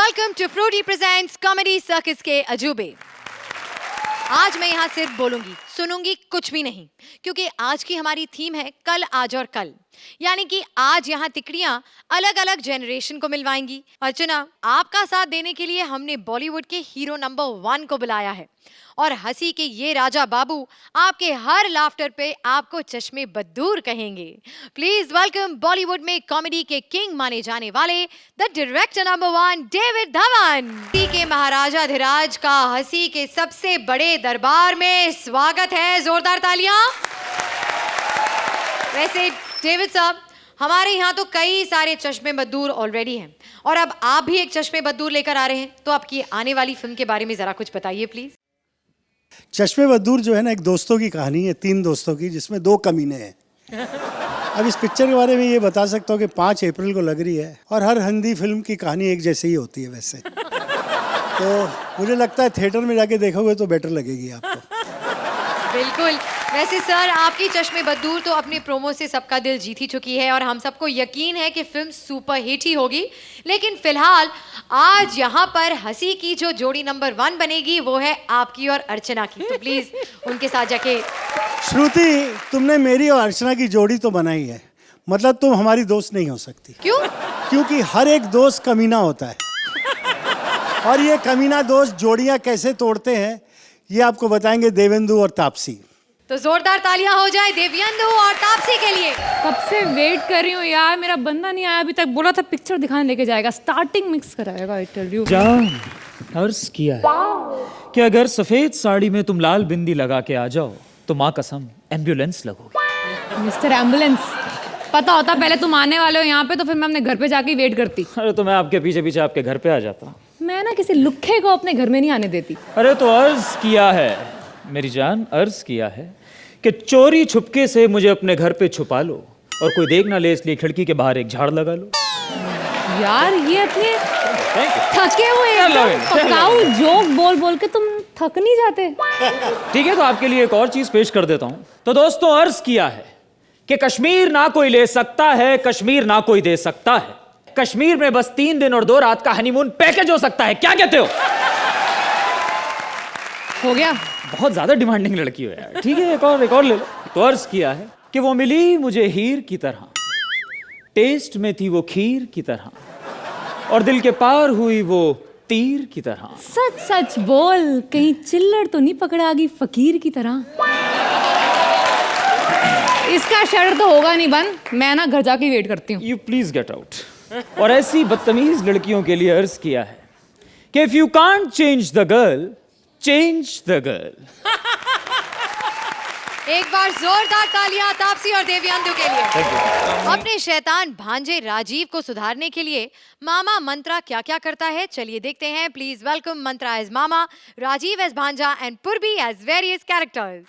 Welcome to Frooti presents comedy circus के अजूबे। आज मैं यहाँ सिर्फ बोलूंगी, सुनूंगी कुछ भी नहीं, क्योंकि आज की हमारी थीम है कल, आज और कल। यानी कि आज यहाँ तिकड़ियां अलग अलग जनरेशन को मिलवाएंगी। अर्चना, आपका साथ देने के लिए हमने बॉलीवुड के हीरो नंबर 1 को बुलाया है और हंसी के ये राजा बाबू आपके हर लाफ्टर पे आपको चश्मे बद्दूर कहेंगे। प्लीज वेलकम बॉलीवुड में कॉमेडी के किंग माने जाने वाले the director number 1 David Dhawan. हंसी के महाराजा धीराज का हंसी के सबसे बड़े दरबार में स्वागत है, जोरदार तालियां। वैसे डेविड साहब, हमारे यहाँ तो कई सारे चश्मे बद्दूर ऑलरेडी हैं और अब आप भी एक चश्मे बद्दूर लेकर आ रहे हैं, तो आपकी आने वाली फिल्म के बारे में जरा कुछ बताइए प्लीज। चश्मे बद्दूर जो है ना, एक दोस्तों की कहानी है, 3 दोस्तों की, जिसमें 2 कमीने हैं। अब इस पिक्चर के बारे में ये बता सकता हूँ कि 5 अप्रैल को लग रही है और हर हिंदी फिल्म की कहानी एक जैसे ही होती है वैसे। तो मुझे लगता है थिएटर में जाके देखोगे तो बेटर लगेगी आपको। बिल्कुल। वैसे सर, आपकी चश्मे बद्दूर तो अपने प्रोमो से सबका दिल जीत ही चुकी है और हम सबको यकीन है कि फिल्म सुपर हिट ही होगी। लेकिन फिलहाल आज यहाँ पर हंसी की जो जोड़ी नंबर 1 बनेगी वो है आपकी और अर्चना की, तो प्लीज उनके साथ जाके। श्रुति, तुमने मेरी और अर्चना की जोड़ी तो बनाई है, मतलब तुम हमारी दोस्त नहीं हो सकती। क्यों? क्योंकि हर एक दोस्त कमीना होता है और ये कमीना दोस्त जोड़ियां कैसे तोड़ते हैं ये आपको बताएंगे देवेंदु और तापसी। तो जोरदार तालियां हो जाए देवेंदु और तापसी के लिए। कब से वेट कर रही हूँ यार, मेरा बंदा नहीं आया अभी तक। बोला था पिक्चर दिखाने लेके जाएगा, स्टार्टिंग मिक्स कराएगा। आई टेल यू जान, अर्ज किया है कि अगर सफेद साड़ी में तुम लाल बिंदी लगा के आ जाओ तो माँ कसम एम्बुलेंस लगोगी। मिस्टर एम्बुलेंस, पता होता पहले तुम आने वाले हो यहाँ पे तो फिर मैं अपने घर पे जाके वेट करती। अरे तो मैं आपके पीछे पीछे आपके घर पे आ जाता। मैं ना किसी लुक्खे को अपने घर में नहीं आने देती। अरे तो अर्ज किया है मेरी जान, अर्ज किया है कि चोरी छुपके से मुझे अपने घर पे छुपा लो और कोई देख ना ले, इसलिए खिड़की के बाहर एक झाड़ लगा लो। यार ये अपने थके हुए पकाऊ जोक बोल बोल के तुम थक नहीं जाते? ठीक है, तो आपके लिए एक और चीज पेश कर देता हूं। तो दोस्तों, अर्ज किया है कि कश्मीर ना कोई ले सकता है, कश्मीर ना कोई दे सकता है, कश्मीर में बस 3 दिन और 2 रात का हनीमून पैकेज हो सकता है। क्या कहते हो गया? बहुत ज्यादा डिमांडिंग लड़की हो यार। ठीक है, एक और ले लो। तो अर्ज किया है कि वो मिली मुझे हीर की तरह, टेस्ट में थी वो खीर की तरह और दिल के पार हुई वो तीर की तरह। सच सच बोल, कहीं चिल्लड़ तो नहीं पकड़ागी फकीर की तरह? इसका शर्ट तो होगा नहीं बंद, मैं ना घर जाके वेट करती हूँ। You please get out. और ऐसी बदतमीज लड़कियों के लिए अर्ज किया है कि if you can't change the girl, change the girl. एक बार जोरदार तालियां तापसी और देवयानंदु के लिए। अपने शैतान भांजे राजीव को सुधारने के लिए मामा मंत्रा क्या क्या करता है, चलिए देखते हैं। Please welcome Mantra as mama, Rajeev as bhanja and Purvi as various characters.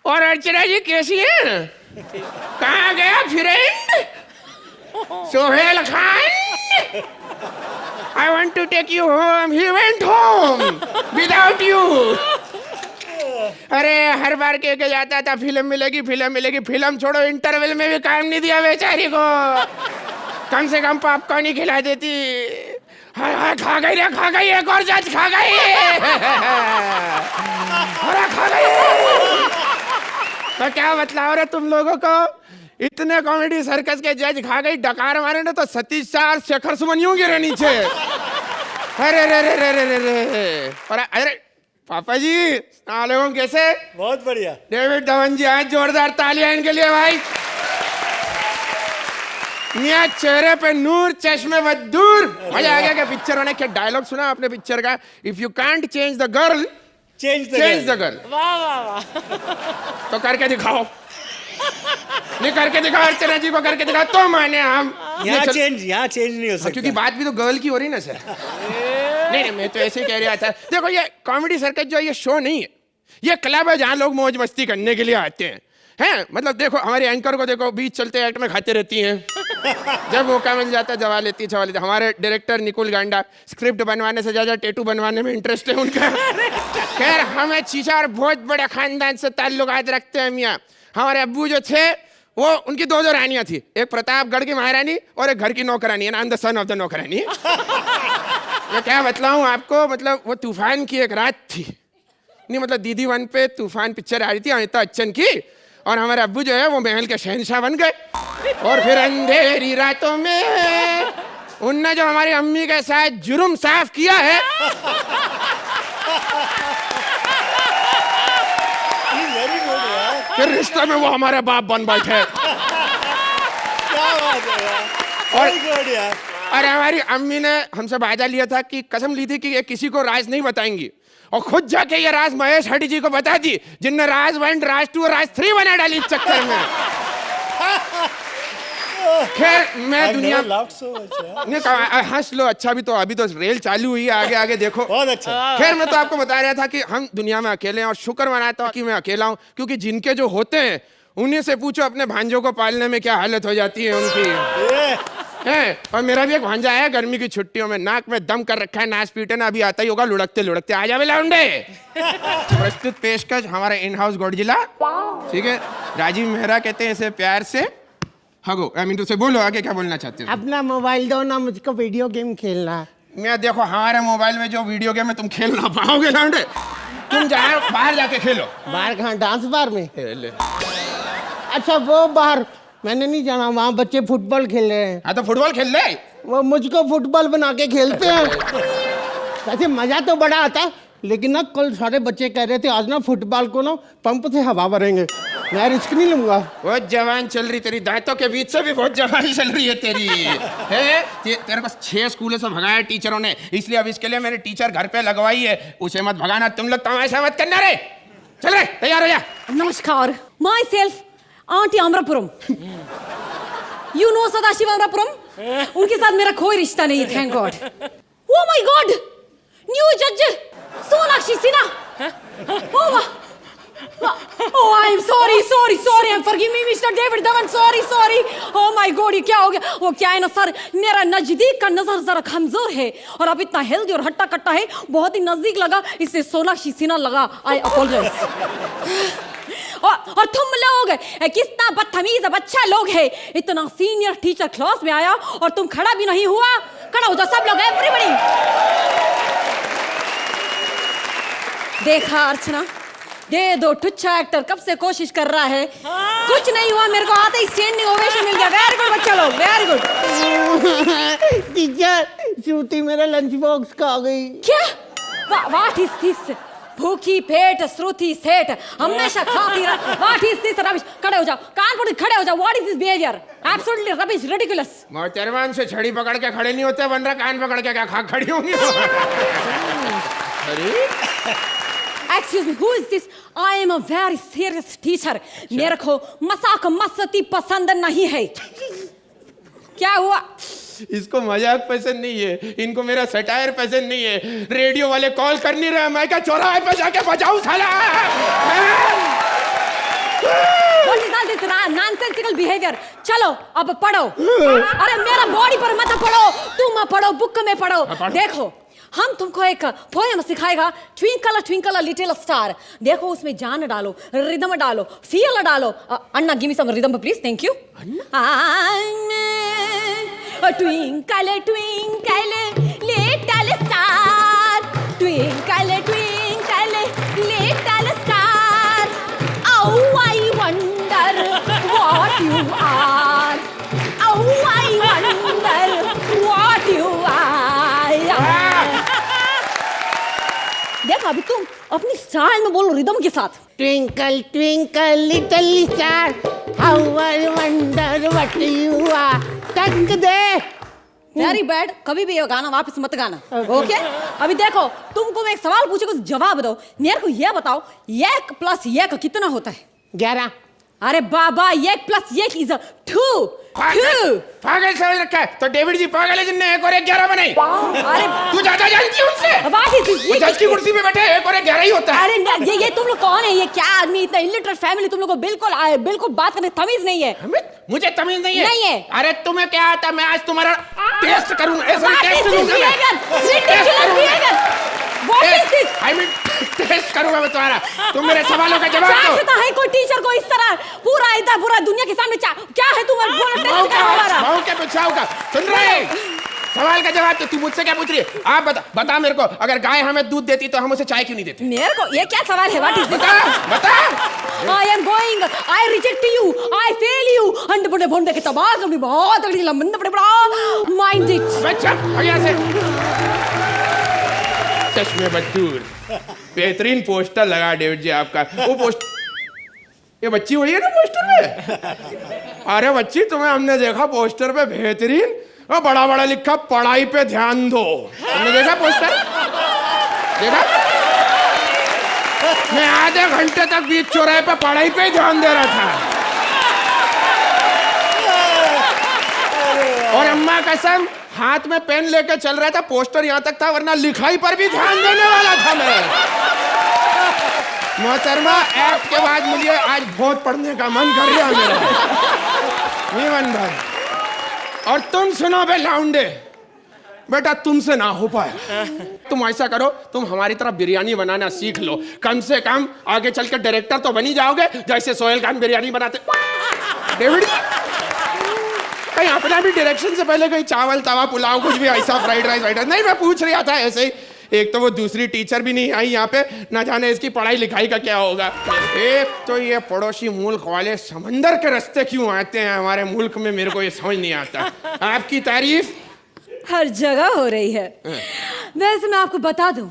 और अर्चना जी कैसी है? कहाँ गया friend Sohail Khan? I want to take you home. He went home without you. अरे हर बार कह के जाता था फिल्म मिलेगी, फिल्म मिलेगी। फिल्म छोड़ो, इंटरवल में भी काम नहीं दिया बेचारी को। कम से कम पॉपकॉर्न ही खिला देती। हाँ हाँ, खा गई रे, खा गई, एक और जज खा गई। अरे खा गई। तो क्या बतलाओ रे तुम लोगों को, इतने कॉमेडी सर्कस के जज खा गई। डकार मारे ना तो सतीश शाह और शेखर सुमन यूं गिरे नीचे। अरे रे रे रे रे रे रे। और अरे पापा जी, लोगों कैसे? बहुत बढ़िया। डेविड धवन जी आए, जोरदार तालियां इनके लिए भाई। यहाँ चेहरे पे नूर, चश्मे बद्दूर, मजा आ गया। क्या पिक्चर होने क्या डायलॉग सुना आपने पिक्चर का? If you can't change the girl, change the girl. वाह वाह वाह। तो करके दिखाओ। नहीं करके दिखाओ, अर्चना जी को करके दिखाओ तो माने हम। यहाँ चेंज नहीं हो सकता, क्योंकि बात भी तो गर्ल की हो रही ना सर। नहीं, मैं तो ऐसे ही कह रहा था। देखो, ये कॉमेडी सर्कस जो ये शो नहीं है, ये क्लब है जहाँ लोग मौज मस्ती करने के लिए आते हैं। मतलब देखो, हमारे एंकर को देखो, बीच चलते एक्ट में खाते रहती हैं। जब मौका मिल जाता है जवा लेती है। हमारे डायरेक्टर निकुल गांडा, स्क्रिप्ट बनवाने से ज्यादा टैटू बनवाने में इंटरेस्ट है उनका। खैर, हमें चीचा और बहुत बड़े खानदान से ताल्लुकात रखते हैं मियाँ। हमारे अब्बू जो थे वो उनकी दो रानियां थी, एक प्रतापगढ़ की महारानी और एक घर की नौकरानी, है ना, द सन ऑफ द नौकरानी। मैं क्या बतलाऊं आपको, मतलब वो तूफान की एक रात थी, नहीं मतलब दीदी वन पे तूफान पिक्चर आ रही थी अमिताभ बच्चन की, और हमारे अब्बू जो है वो महल के शहंशाह बन गए। और फिर अंधेरी रातों में उनने जो हमारी अम्मी के साथ जुर्म साफ किया है, फिर रिश्ते में वो हमारे बाप बन बैठे। क्या बात है यार, very good यार। और हमारी अम्मी ने हमसे वादा लिया था कि कसम ली थी कि ये किसी को राज नहीं बताएंगी, और खुद जाके ये राज महेश हड्डी जी को बता दी, जिनने राज 1, राज 2 और राज 3 बना डाली इस चक्कर में। खैर मैं दुनिया नहीं कहा, हंस लो, अच्छा भी तो अभी तो रेल चालू हुई है, आगे आगे देखो। बहुत अच्छा। खैर मैं तो आपको बता रहा था कि हम दुनिया में अकेले हैं, और शुक्र मनाता हूँ कि मैं अकेला हूँ, क्योंकि जिनके जो होते हैं उन्हीं से पूछो अपने भांजों को पालने में क्या हालत हो जाती है उनकी। है, और मेरा भी एक भांजा है, गर्मी की छुट्टियों में नाक में दम कर रखा है, नाच पीटे ना, अभी आता ही होगा लुढ़कते लुढ़कते। आ जावे लौंडे। प्रस्तुत पेशकश हमारा इन हाउस गोडजिला, ठीक है, राजीव मेहरा कहते हैं इसे प्यार से हगो। आई मीन टू से बोलो आगे क्या बोलना चाहते हो। अपना मोबाइल दो ना, मुझको वीडियो गेम खेलना। मैं देखो हमारे मोबाइल में जो वीडियो गेम है तुम खेल ना पाओगे लौंडे, तुम जाओ बाहर जाके खेलो। बाहर कहाँ, डांस बार में? अच्छा वो बाहर मैंने नहीं जाना, वहाँ बच्चे फुटबॉल खेल रहे हैं। हाँ तो फुटबॉल खेल ले। वो मुझको फुटबॉल बना के खेलते हैं। वैसे मजा तो बड़ा आता है, लेकिन ना कल सारे बच्चे कह रहे थे आज ना फुटबॉल को ना पंप से हवा भरेंगे, मैं रिस्क नहीं लूंगा। बहुत जवान चल रही, तेरी दांतों के बीच से भी बहुत जवान चल रही है तेरी। है तेरे को 6 स्कूलों से भगाया टीचरों ने, इसलिए अब इसके लिए मैंने टीचर घर पे लगवाई है, उसे मत भगाना, तुम लोग तमाशा मत करना रे। चल रे, तैयार हो जा। नमस्कार, my self aunty Amrapuram. You know Sadashiv Amrapuram, उनके साथ मेरा कोई रिश्ता नहीं है, thank god. Oh my god, new जज Sonakshi Sinha. Oh, I'm sorry, I'm forgive me, Mr. David Dhawan, sorry. Oh my God, ये क्या हो गया? वो क्या है ना सर, मेरा नजदीक का नजर जरा कमजोर है, और अब इतना हेल्दी और हट्टा कट्टा है, बहुत ही नजदीक लगा, इससे सोनाक्षी सिन्हा लगा। I apologize. और तुम लोग कितना बदतमीज बच्चा लोग है, इतना सीनियर टीचर क्लास में आया और तुम खड़ा भी नहीं हुआ। खड़ा हो जाओ सब लोग, एवरीबॉडी। देखा अर्चना, दे दो टुच्चा एक्टर कब से कोशिश कर रहा है, कुछ नहीं हुआ, मेरे को आते ही स्टैंडिंग ओवेशन मिल गया। वेरी गुड बच्चा लोग, वेरी गुड। टीचर श्रुति मेरा लंच बॉक्स खा गई। क्या? What is this? भूखी पेट श्रुति सेठ हमेशा खाती रह। What is this rubbish? खड़े हो जाओ, कान पकड़ खड़े हो जाओ। What is this behaviour? Absolutely rubbish, ridiculous. मोहतरमान से छड़ी पकड़ के खड़े नहीं होते, बन रहा कान पकड़ के क्या खड़ी होंगी। अरे Excuse me, who is this? I am a very serious teacher. मेरे को मजाक मस्ती पसंद नहीं है। क्या हुआ? इसको मजाक पसंद नहीं है, इनको मेरा सटायर पसंद नहीं है। रेडियो वाले कॉल कर नहीं रहे, मैं क्या चौराहे पे जाके बजाऊं साला? What is all this nonsensical behavior? चलो अब पढ़ो। अरे मेरा बॉडी पर मत पढ़ो, तुम पढ़ो, बुक में पढ़ो। देखो हम तुमको एक पोएम सिखाएगा, ट्विंकल ट्विंकल लिटिल स्टार। देखो उसमें जान डालो, रिदम डालो, फील डालो। Anna give me some rhythm please, thank you. Twinkle twinkle little star, twinkle twinkle little star, oh I wonder what you are, oh I wonder what you are। देखो अभी तुम अपनी स्टाइल में बोलो, रिदम के साथ। Twinkle twinkle little star, how I wonder what you are. टक दे। वेरी बैड, कभी भी ये गाना वापस मत गाना, ओके? अभी देखो तुमको मैं एक सवाल पूछूंगा, जवाब दो। मेरे को ये बताओ, 1 + 1 कितना होता है? 11। अरे बाबा, 1 + 1 इज 2। पागल समझ रखा है तो डेविड जी पागल है जिनने 1 और 1 11 बनाई। अरे तू ज्यादा जानती है उनसे। What is this? वो जज की कुर्सी पे बैठे 1 और 1 11 ही होता है। अरे ये तुम लोग कौन है? ये क्या आदमी, इतना इलिटरेट फैमिली, तुम लोग को बिल्कुल बात करने तमीज नहीं है। मुझे तमीज नहीं है। नहीं है। अरे तुम्हें क्या आता, मैं आज तुम्हारा टेस्ट करूंगा। ऐसा test What is this behavior? Ridiculous behavior. What is this? I mean test करूंगा मैं तुम्हारा। तुम मेरे सवालों का जवाब दो। चाटता है कोई टीचर को इस तरह पूरा इधर पूरा दुनिया के सामने क्या है तुम पूरा टेस्ट कर हमारा? भाव के पिछाव का सुन रहे? सवाल का जवाब तो तू मुझसे क्या पूछ रही है? आप बता मेरे को, अगर गाय हमें दूध देती तो हम उसे चाय क्यों नहीं देते? मेरे को ये क्या सवाल है? What is this? बता। I am going. I reject you. I fail you. अंडे बड़े भोंडे के तबाह कभी बहुत अगली लंबे बड़े बड़ा mind it. बच्चा भैया से चश्मे बदूर बेहतरीन पोस्टर लगा डेविड जी आपका। वो पोस्टर ये बच्ची वही है ना पोस्टर में? अरे बच्ची तुम्हें हमने देखा पोस्टर पे बेहतरीन और बड़ा बड़ा लिखा पढ़ाई पे ध्यान दो। तुमने देखा पोस्टर? देखा? मैं आधे घंटे तक बीच चौराहे पे पढ़ाई पे ध्यान दे रहा था। और अम्मा कसम हाथ में पेन लेके चल रहा था, पोस्टर यहाँ तक था, वरना लिखाई पर भी ध्यान देने वाला था मैं। मोहतरमा एक्ट के बाद मुझे आज बहुत पढ़ने का मन कर रहा मेरा। मीवन भाई और तुम सुनो बे लाउंडे, बेटा तुमसे ना हो पाया। तुम ऐसा करो, तुम हमारी तरह बिरयानी बनाना सीख लो, कम से कम आगे चल के डायरेक्टर तो बन ही जाओगे जैसे सोहेल खान बिरयानी बनाते। डेविड कहीं अपना भी डायरेक्शन से पहले कहीं चावल तवा पुलाव कुछ भी ऐसा फ्राइड राइस नहीं, मैं पूछ रहा था ऐसे ही। एक तो वो दूसरी टीचर भी नहीं आई यहाँ पे, ना जाने इसकी पढ़ाई लिखाई का क्या होगा। एक तो ये पड़ोसी मुल्क वाले समंदर के रास्ते क्यों आते हैं हमारे मुल्क में, मेरे को ये समझ नहीं आता। आपकी तारीफ हर जगह हो रही है। वैसे मैं आपको बता दूं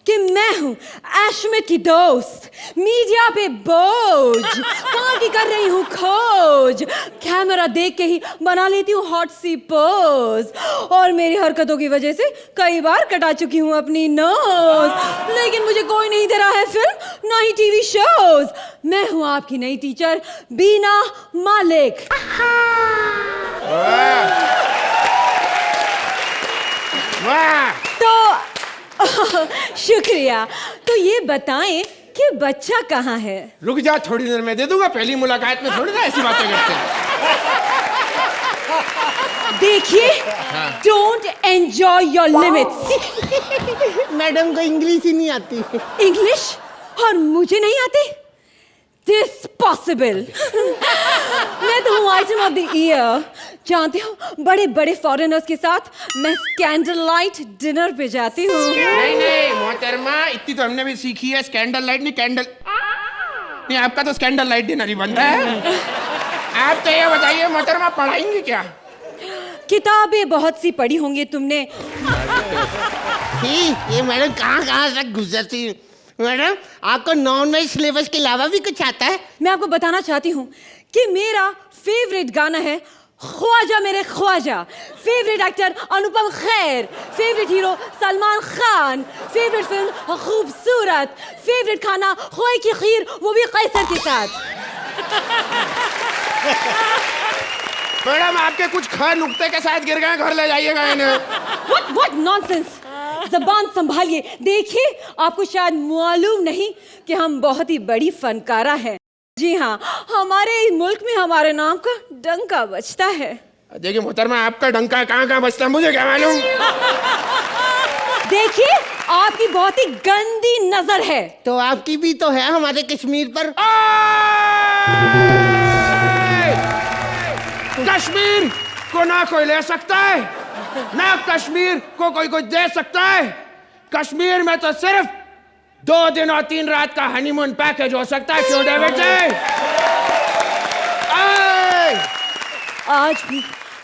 कि मैं हूँ एशमित की दोस्त, मीडिया पे बोझ, पार्टी कर रही हूँ खोज, कैमरा देख के ही बना लेती हूँ हॉट सी पोज, और मेरी हरकतों की वजह से कई बार कटा चुकी हूँ अपनी नोज। लेकिन मुझे कोई नहीं दे रहा है फिल्म ना ही टीवी शोज। मैं हूँ आपकी नई टीचर बीना मालिक। वाह तो शुक्रिया। तो ये बताएं कि बच्चा कहाँ है? रुक जा, थोड़ी देर में दे दूंगा, पहली मुलाकात में थोड़ी ना ऐसी बातें करते हैं। देखिए, don't enjoy your limits. Madam को इंग्लिश ही नहीं आती। इंग्लिश और मुझे नहीं आती? This possible. मैं तो हूँ आइटम ऑफ द ईयर। जानते हो, बड़े बड़े फॉरेनर्स के साथ मैं कैंडल लाइट डिनर पे जाती हूँ। नहीं मोहतरमा, इतनी तो हमने भी सीखी है। स्कैंडल लाइट नहीं, कैंडल नहीं, आपका तो स्कैंडल लाइट डिनर ही बनता है। आप तो ये बताइए मोहतरमा, पढ़ाएंगे क्या? किताबें बहुत सी पढ़ी होंगी तुमने। ये मैडम कहाँ से गुजरती है? मैडम आपको नॉन वेज सिलेबस के अलावा भी कुछ आता है? मैं आपको बताना चाहती हूँ कि मेरा फेवरेट गाना है ख्वाजा मेरे ख्वाजा, favourite actor Anupam Kher, favourite hero Salman Khan, favourite film Khoobsurat, favourite खाना खोए की खीर, वो भी कैसर के साथ। मैडम आपके कुछ खैर नुक्ते के साथ गिर गए, घर ले जाइएगा इन्हें। What nonsense! ज़बान संभालिए। देखिए, आपको शायद मालूम नहीं कि हम बहुत ही बड़ी फनकारा हैं। जी हाँ, हमारे मुल्क में हमारे नाम का डंका बजता है। देखिए मोहतरमा, आपका डंका कहाँ बजता है मुझे क्या मालूम। देखिए, आपकी बहुत ही गंदी नजर है। तो आपकी भी तो है हमारे कश्मीर पर। कश्मीर को ना कोई ले सकता है, ना कश्मीर को कोई दे सकता है। कश्मीर में तो सिर्फ 2 दिन और 3 रात का हनीमून पैकेज हो सकता है। क्यों डेविड जी? आज भी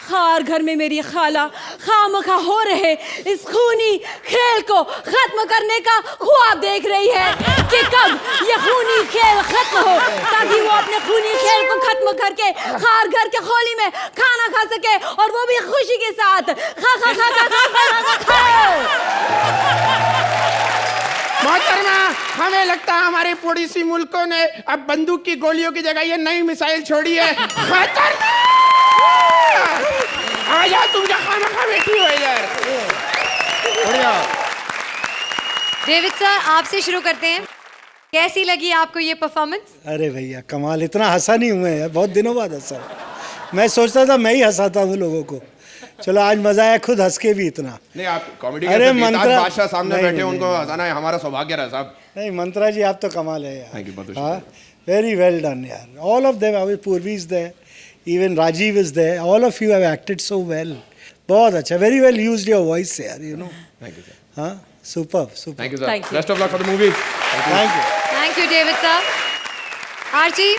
खार घर में मेरी खाला खामखा हो रहे इस खूनी खेल को खत्म करने का ख्वाब देख रही है कि कब ये खूनी खेल खत्म हो, ताकि वो अपने खूनी खेल को खत्म करके खार घर के खोली में खाना खा सके, और वो भी खुशी के साथ। खा खा खा खा खा खा खा खाओ। मोहतरमा, हमें लगता है हमारे पड़ोसी मुल्कों ने अब बंदूक की गोलियों की जगह ये नई मिसाइल छोड़ी है। खतरनाक! आजा, तुम क्या खाना खा बैठी हो इधर? बढ़िया। डेविड सर, आपसे शुरू करते हैं। कैसी लगी आपको ये परफॉर्मेंस? अरे भैया कमाल, इतना हंसा नहीं हुआ है, बहुत दिनों बाद हंसा। मैं सोचता था मैं ही हंसाता हूँ लोगों को, चलो आज मजा आया, खुद हंस के भी इतना। नहीं आप कॉमेडी अरे के मंत्रा- बादशाह सामने नहीं, बैठे नहीं, उनको नहीं। हंसाना है हमारा सौभाग्य रहा साहब। नहीं मंत्रा जी आप तो कमाल है यार। Thank you, बहुत हाँ वेरी वेल डन यार। ऑल ऑफ देम, अभी Purvi is there, even Rajiv is there, all of you have acted so well. बहुत अच्छा, very well used your voice यार, you know. Thank you sir. हाँ super super. Thank you sir. Thank you. Best of luck for the movie. Thank you. Thank you David sir. R G,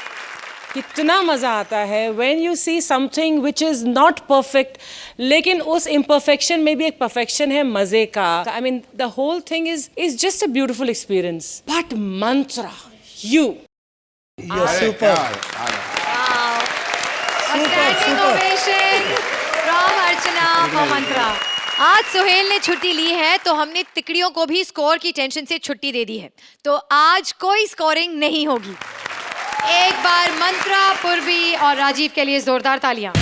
कितना मजा आता है when you see something which is not perfect, लेकिन उस imperfection में भी एक perfection है मजे का। I mean the whole thing is just a beautiful experience. But Mantra, you. You super. Standing ovation from Archana for Mantra. आज सुहेल ने छुट्टी ली है तो हमने तिकड़ियों को भी स्कोर की टेंशन से छुट्टी दे दी है, तो आज कोई स्कोरिंग नहीं होगी। एक बार मंत्रा, पूर्वी और राजीव के लिए जोरदार तालियां।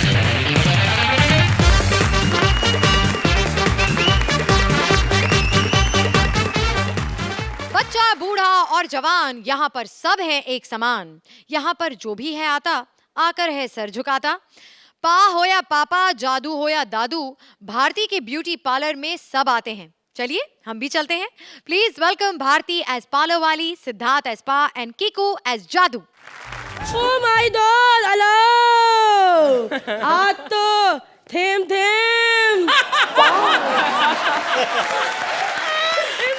बच्चा, बूढ़ा और जवान, यहाँ पर सब है एक समान। यहाँ पर जो भी है आता, आकर है सर झुकाता। पा हो या पापा, जादू हो या दादू, भारती के ब्यूटी पार्लर में सब आते हैं। चलिए हम भी चलते हैं। Please welcome Bharti as parlour वाली, Siddharth as pa and Kiku as Jadoo. Oh my God! Hello आज तो थेम थेम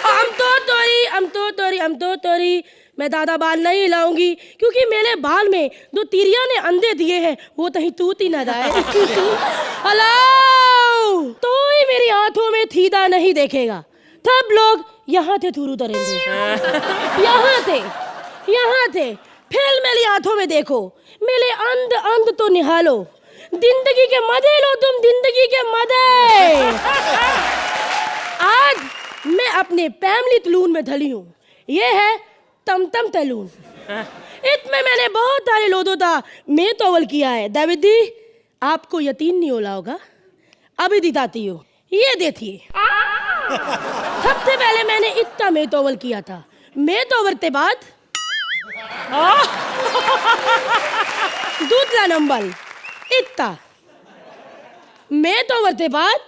हम तो तोरी मैं दादा बाल नहीं हिलाऊंगी क्योंकि मेरे बाल में दो तिरिया ने अंधे दिए हैं, वो तहीं तूत ही ना जाए। हेलो तो ही मेरी आंखों में थीदा नहीं देखेगा, तब लोग यहाँ थे थुरू तरेंगे। यहाँ थे फिर मेरी आंखों में देखो, मेरे अंध अंध तो निहालो, जिंदगी के मजे लो तुम, जिंदगी के मजे। आज मैं अपने फैमिली तलून में ढली हूँ, ये है तमतम तलून। इसमें मैंने बहुत सारे लोगों का मेटोवल किया है। दाविद दी आपको यकीन नहीं होला होगा, अभी दिखाती हूँ, ये देखिए। सबसे पहले मैंने इतना मेटोवल किया था, मेटोवल के बाद दूसरा नंबर इतना मेटोवल के बाद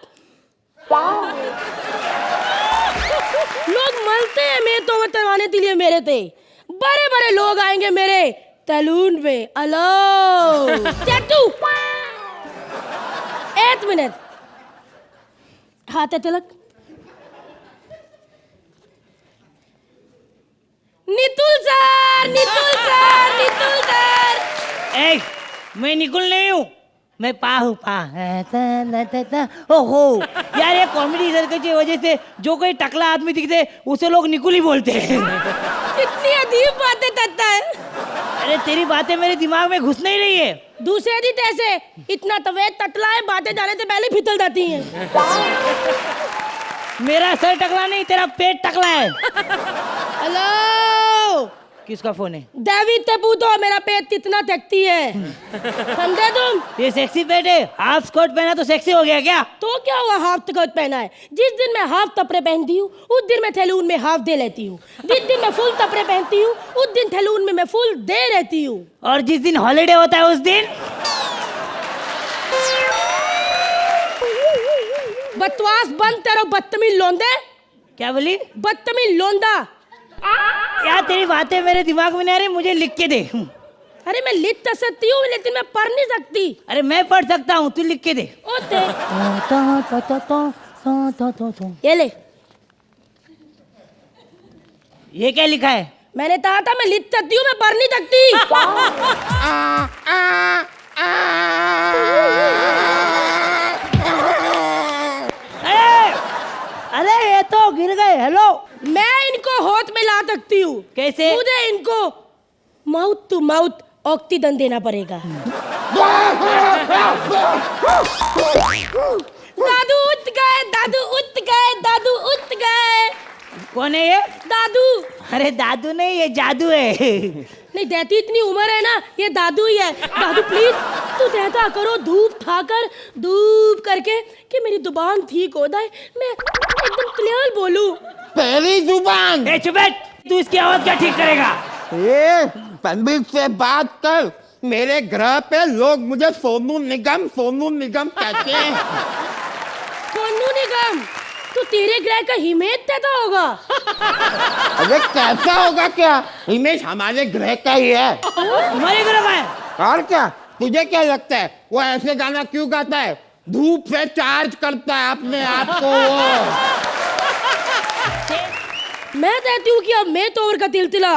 लोग मलते हैं मेटोवल करवाने के लिए मेरे थे। बड़े बड़े लोग आएंगे मेरे सैलून में। हेलो चट्टू, एक मिनट, हाथ Tilak. Nitul sir, Nitul sir, Nitul sir. ए, मैं निकुल नहीं हूँ, मैं पा हूँ, पा। ओहो यार, ये कॉमेडी सर्कल की वजह से जो कोई टकला आदमी दिखते उसे लोग निकुल ही बोलते हैं। कितनी अजीब बातें करता है। अरे तेरी बातें मेरे दिमाग में घुस नहीं रही है। दूसरे दिन ऐसे इतना तवेत टकला है, बातें जाने से पहले फिसल जाती हैं। मेरा सर टकला नहीं, तेरा पेट टकला है। हेलो, किसका फोन है? डेविड से पूछो मेरा पेट कितना टकती है, समझे तुम? ये सेक्सी पेट है, हाफ स्कर्ट पहना तो सेक्सी हो गया क्या? तो क्या हुआ, हाफ स्कर्ट पहना है। जिस दिन मैं हाफ कपड़े पहनती हूँ उस दिन मैं सैलून में हाफ दे लेती हूँ, जिस दिन मैं फुल कपड़े पहनती हूँ उस दिन सैलून में मैं फुल दे रहती हूँ। और जिस दिन हॉलीडे होता है उस दिन? बकवास बंद करो बदतमीज लोंदे। क्या बोली? बदतमीज लोंदा। यार तेरी बातें मेरे दिमाग में नहीं आ रही, मुझे लिख के दे। अरे मैं लिख तो सकती हूँ लेकिन मैं पढ़ नहीं सकती। अरे मैं पढ़ सकता हूँ, तू लिख के दे। ओते ये ले, ये क्या लिखा है? मैंने कहा था मैं लिख सकती हूँ, मैं पढ़ नहीं सकती। अरे अरे ये तो गिर गए। हेलो, मैं इनको होठ में ला सकती हूँ। कैसे? मुझे इनको माउथ टू माउथ ऑक्सीजन देना पड़ेगा। दादू उठ गए, दादू उठ गए, दादू उठ गए। कौन है ये? दादू। अरे दादू नहीं, ये जादू है। नहीं देती, इतनी उम्र है ना, ये दादू ही है। दादू प्लीज तू देता करो धूप खाकर, धूप करके कि मेरी जुबान ठीक हो जाए, मैं एकदम क्लियर बोलूं। पहली जुबान। ए चुप बैठ, तू इसकी आवाज क्या ठीक करेगा? ए, पंडित से बात कर। मेरे ग्रह पे लोग मुझे सोनू निगम कहते हैं। निगम, तू तेरे ग्रह का हिमेश देता होगा। अरे कैसा होगा क्या, हिमेश हमारे ग्रह का ही है। हमारे घर का है। और क्या, तुझे क्या लगता है वो ऐसे गाना क्यों गाता है? धूप से चार्ज करता है अपने आप को वो। मैं कहती हूँ कि अब मैं तोवर का तिलतिला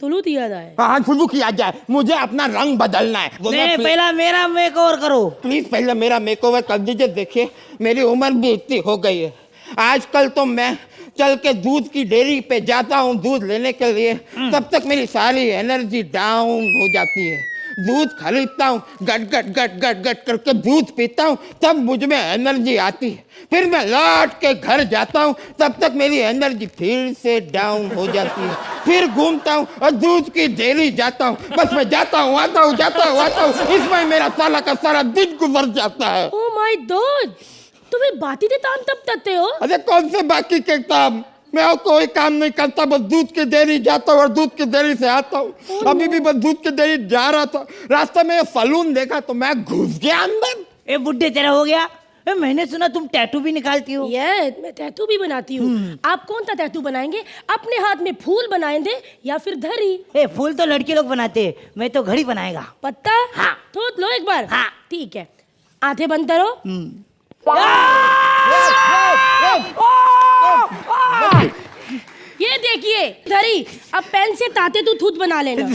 तुलू दिया जाए। हाँ शुरू किया जाए, मुझे अपना रंग बदलना है। नहीं, पहला मेरा मेकओवर करो। प्लीज पहले मेरा मेकओवर कर दीजिए। देखिए मेरी उम्र भी इतनी हो गई है, आजकल तो मैं चल के दूध की डेयरी पे जाता हूँ दूध लेने के लिए, तब तक मेरी सारी एनर्जी डाउन हो जाती है। दूध खरीदता हूँ, गट गट गट गट गट करके दूध पीता हूँ, तब मुझ में एनर्जी आती है। फिर मैं लौट के घर जाता हूँ, तब तक मेरी एनर्जी फिर से डाउन हो जाती है। फिर घूमता हूँ और दूध की डेयरी जाता हूँ, बस मैं जाता हूँ आता हूँ जाता हूँ आता हूँ, इसमें मेरा साला का सारा दिन गुजर जाता है। ओ माय गॉड, तुम्हें बाती दे ताम तब तकते हो? अरे कौन से बाकी के काम, मैं और कोई काम नहीं करता, बस दूध की डेयरी जाता हूँ और दूध की डेयरी से आता हूँ। अभी भी बस दूध की डेयरी जा रहा था, रास्ते में सलून देखा तो मैं घुस गया अंदर। ए बुड्ढे, तेरा हो गया? ए, मैंने सुना तुम टैटू भी निकालती हो। ये मैं टैटू भी बनाती हूँ। आप कौन सा टैटू बनाएंगे? अपने हाथ में फूल बनाएंगे या फिर धरी? ए, फूल तो लड़के लोग बनाते हैं, मैं तो घड़ी बनाएगा। पत्ता? हाँ। तो लो एक बार। हाँ। ठीक है, आंखें बंद करो। ये देखिए धरी, अब पेन से ताते तू थूत बना लेना।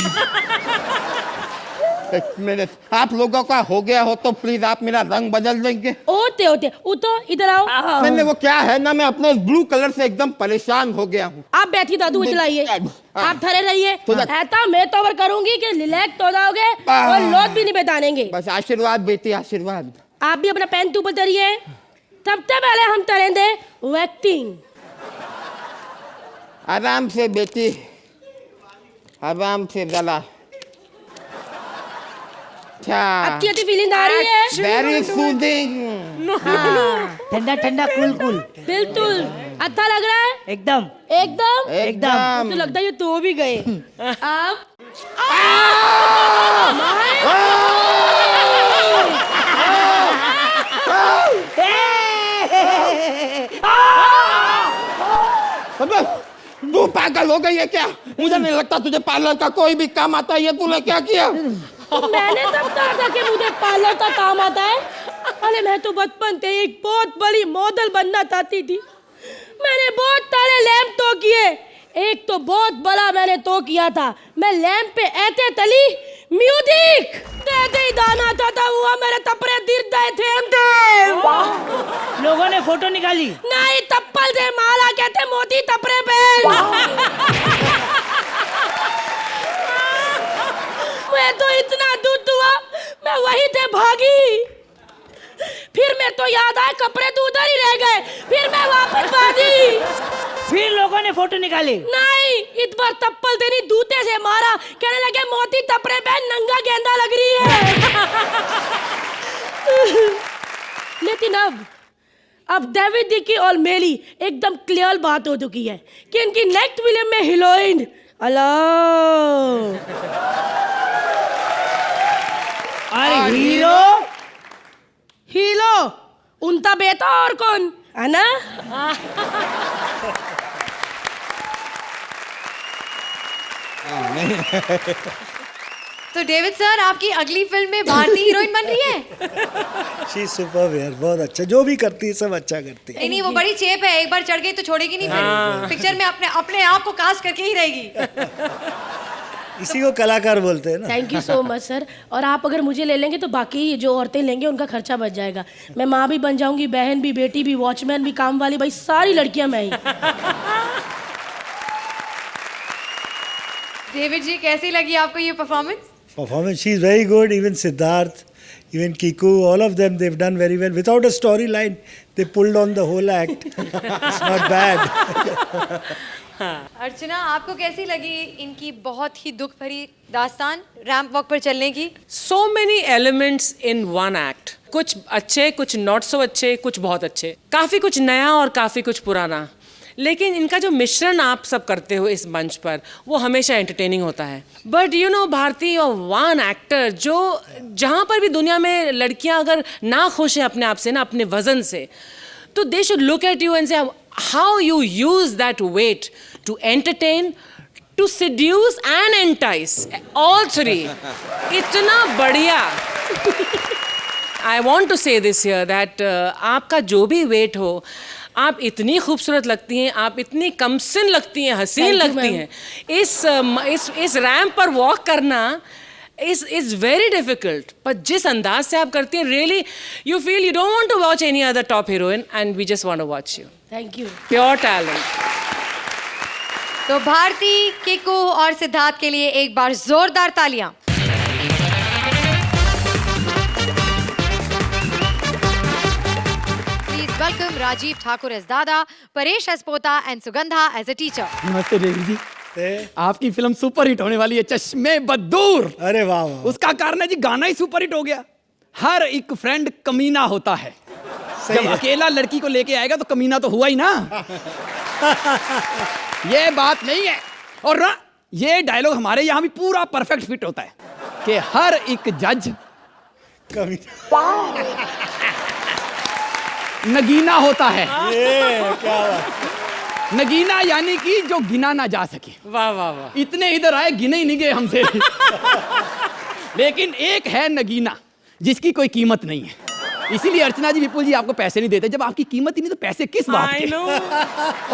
एक मिनट, आप लोगों का हो गया हो तो प्लीज आप मेरा रंग बदल देंगे। होते होते उतो इधर आओ। मैंने वो क्या है ना, मैं अपने ब्लू कलर से एकदम परेशान हो गया हूँ। आप बैठी दादू इतलाइए, आप ठहरे रहिए। तो ऐसा मैं तो अगर करूंगी कि रिलैक्स हो जाओगे और लोट भी नहीं बतानेंगे। बस आशीर्वाद बेटी आशीर्वाद। आप भी अपना पेन ऊपर तरिए। सबसे पहले हम तरेंगे वैक्टिंग। आराम से बेटी, आराम से जला। अच्छी अच्छी फीलिंग आ रही है। Very soothing. ठंडा ठंडा कूल कूल। बिल्कुल अच्छा लग रहा है। एकदम एकदम एकदम। तो लगता है ये तो भी गए। आप तू पागल हो गई है क्या? मुझे नहीं लगता तुझे पार्लर का कोई भी काम आता है। ये तूने क्या किया? मैंने तब कहा था कि मुझे पार्लर का काम आता है। अरे मैं तो बचपन से एक बहुत बड़ी मॉडल बनना चाहती थी। मैंने बहुत सारे लैंप तो किए, एक तो बहुत बड़ा मैंने तो किया था। मैं लैंप पे ऐसे तली म्यूजिक ऐसे ही दाना था हुआ, मेरे तपरे गिर गए थे। लोगों ने फोटो निकाली। नहीं, तप्पल से मारा कहते मोती तपरे पे। मैं तो इतना दूध हुआ, मैं वहीं से भागी। फिर मैं तो याद आया कपड़े तो उधर ही रह गए, फिर मैं वापस भागी। फिर लोगों ने फोटो निकाली। नहीं, इस बार तप्पल देनी दूते से मारा, कहने लगे मोती तपरे पे नंगा गेंदा लग रही है। लेकिन अब डेविड दी की और मेरी एकदम क्लियर बात हो चुकी है कि इनकी नेक्स्ट फिल्म में हीरोइन अल्लाह और हीरो हीरो उनका बेटा और कौन है ना। तो डेविड सर, आपकी अगली फिल्म में भारतीय हीरोइन बन रही है। शी सुपर यार, बहुत अच्छा, जो भी करती है सब अच्छा करती है। नहीं नहीं, वो बड़ी चेप है, एक बार चढ़ गई तो छोड़ेगी नहीं। फिर पिक्चर में अपने अपने आप को कास्ट करके ही रहेगी। इसी को कलाकार बोलते हैं ना। Thank you so much sir. और आप अगर मुझे ले लेंगे तो बाकी जो औरतें लेंगे उनका खर्चा बच जाएगा। मैं माँ भी बन जाऊंगी, बहन भी, बेटी भी, वॉचमैन भी, काम वाली, भाई सारी लड़कियां मैं ही। डेविड जी, कैसी लगी आपको ये performance? Performance, she is very good. Even Siddharth, even Kiku, all of them, they've done very well. Without a storyline, they pulled on the whole act. It's not bad. अर्चना, आपको कैसी लगी इनकी बहुत ही दुख भरी दास्तान रैंप वॉक पर चलने की? So many elements in one act. कुछ अच्छे, कुछ नॉट सो अच्छे, कुछ बहुत अच्छे, काफी कुछ नया और काफी कुछ पुराना। लेकिन इनका जो मिश्रण आप सब करते हो इस मंच पर, वो हमेशा एंटरटेनिंग होता है। बट यू नो, भारती और वन एक्टर जो जहाँ पर भी दुनिया में लड़कियाँ अगर ना खुश हैं अपने आप से ना, अपने वजन से, तो they should look at you and say how you use that weight to entertain, to seduce and entice. All three. इतना बढ़िया. I want to say this here that आपका जो भी weight हो, आप इतनी खूबसूरत लगती हैं, आप इतनी कमसिन लगती हैं, हसीन लगती हैं. इस रैंप पर वॉक करना is very difficult. पर जिस अंदाज से आप करती हैं, really you feel you don't want to watch any other top heroine and we just want to watch you. Thank you. Pure talent. तो भारती, किकू और सिद्धार्थ के लिए एक बार जोरदार तालियां. Please welcome Rajiv Thakur as Dada, Paresh as Pota and Sugandha as a teacher. नमस्ते देवी जी. आपकी film super hit होने वाली है, चश्मे बदूर. अरे वाह वाह. उसका कारण है जी गाना ही सुपर हिट हो गया. हर एक फ्रेंड कमीना होता है. जब अकेला लड़की को लेके आएगा तो कमीना तो हुआ ही ना. ये बात नहीं है. और ना ये डायलॉग हमारे यहाँ भी पूरा परफेक्ट फिट होता है कि हर एक जज कभी नगीना होता है. ये क्या बात. नगीना यानी कि जो गिना ना जा सके. वाह वाह वाह. इतने इधर आए गिने ही नहीं गए हमसे. लेकिन एक है नगीना जिसकी कोई कीमत नहीं है. इसीलिए अर्चना जी, विपुल जी आपको पैसे नहीं देते. जब आपकी कीमत ही नहीं तो पैसे किस बात के.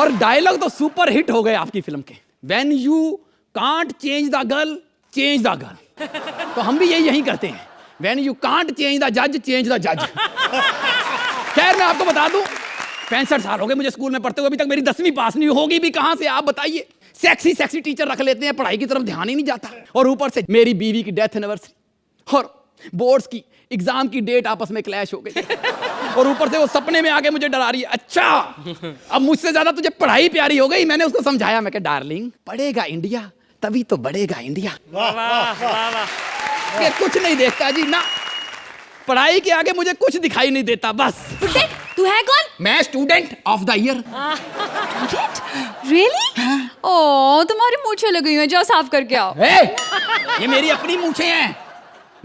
और डायलॉग तो सुपर हिट हो गए आपकी फिल्म के. When you can't change the girl, change the girl. तो हम भी यही करते हैं. When you can't change the जज, चेंज द जज. खैर मैं आपको बता दूं, 65 साल हो गए मुझे स्कूल में पढ़ते हुए, अभी तक मेरी 10वीं पास नहीं होगी भी कहां से, आप बताइए. सेक्सी टीचर रख लेते हैं, पढ़ाई की तरफ ध्यान ही नहीं जाता. और ऊपर से मेरी बीवी की डेथ एनिवर्सरी और बोर्ड्स की एग्जाम की डेट आपस में क्लैश हो गई. और ऊपर से वो सपने में आके मुझे डरा रही है. अच्छा अब मुझसे ज्यादा तुझे पढ़ाई प्यारी हो गई. मैंने उसको समझाया, मैं कहा डार्लिंग, पढ़ेगा इंडिया तभी तो बढ़ेगा इंडिया. ये कुछ नहीं देखता जी ना. पढ़ाई के आगे मुझे कुछ दिखाई नहीं देता. बस. तू है कौन? मैं student of the year. Really? ओह, तुम्हारी मूंछें लगी हुई हैं, जाओ साफ करके आओ. ये मेरी अपनी मूंछें हैं.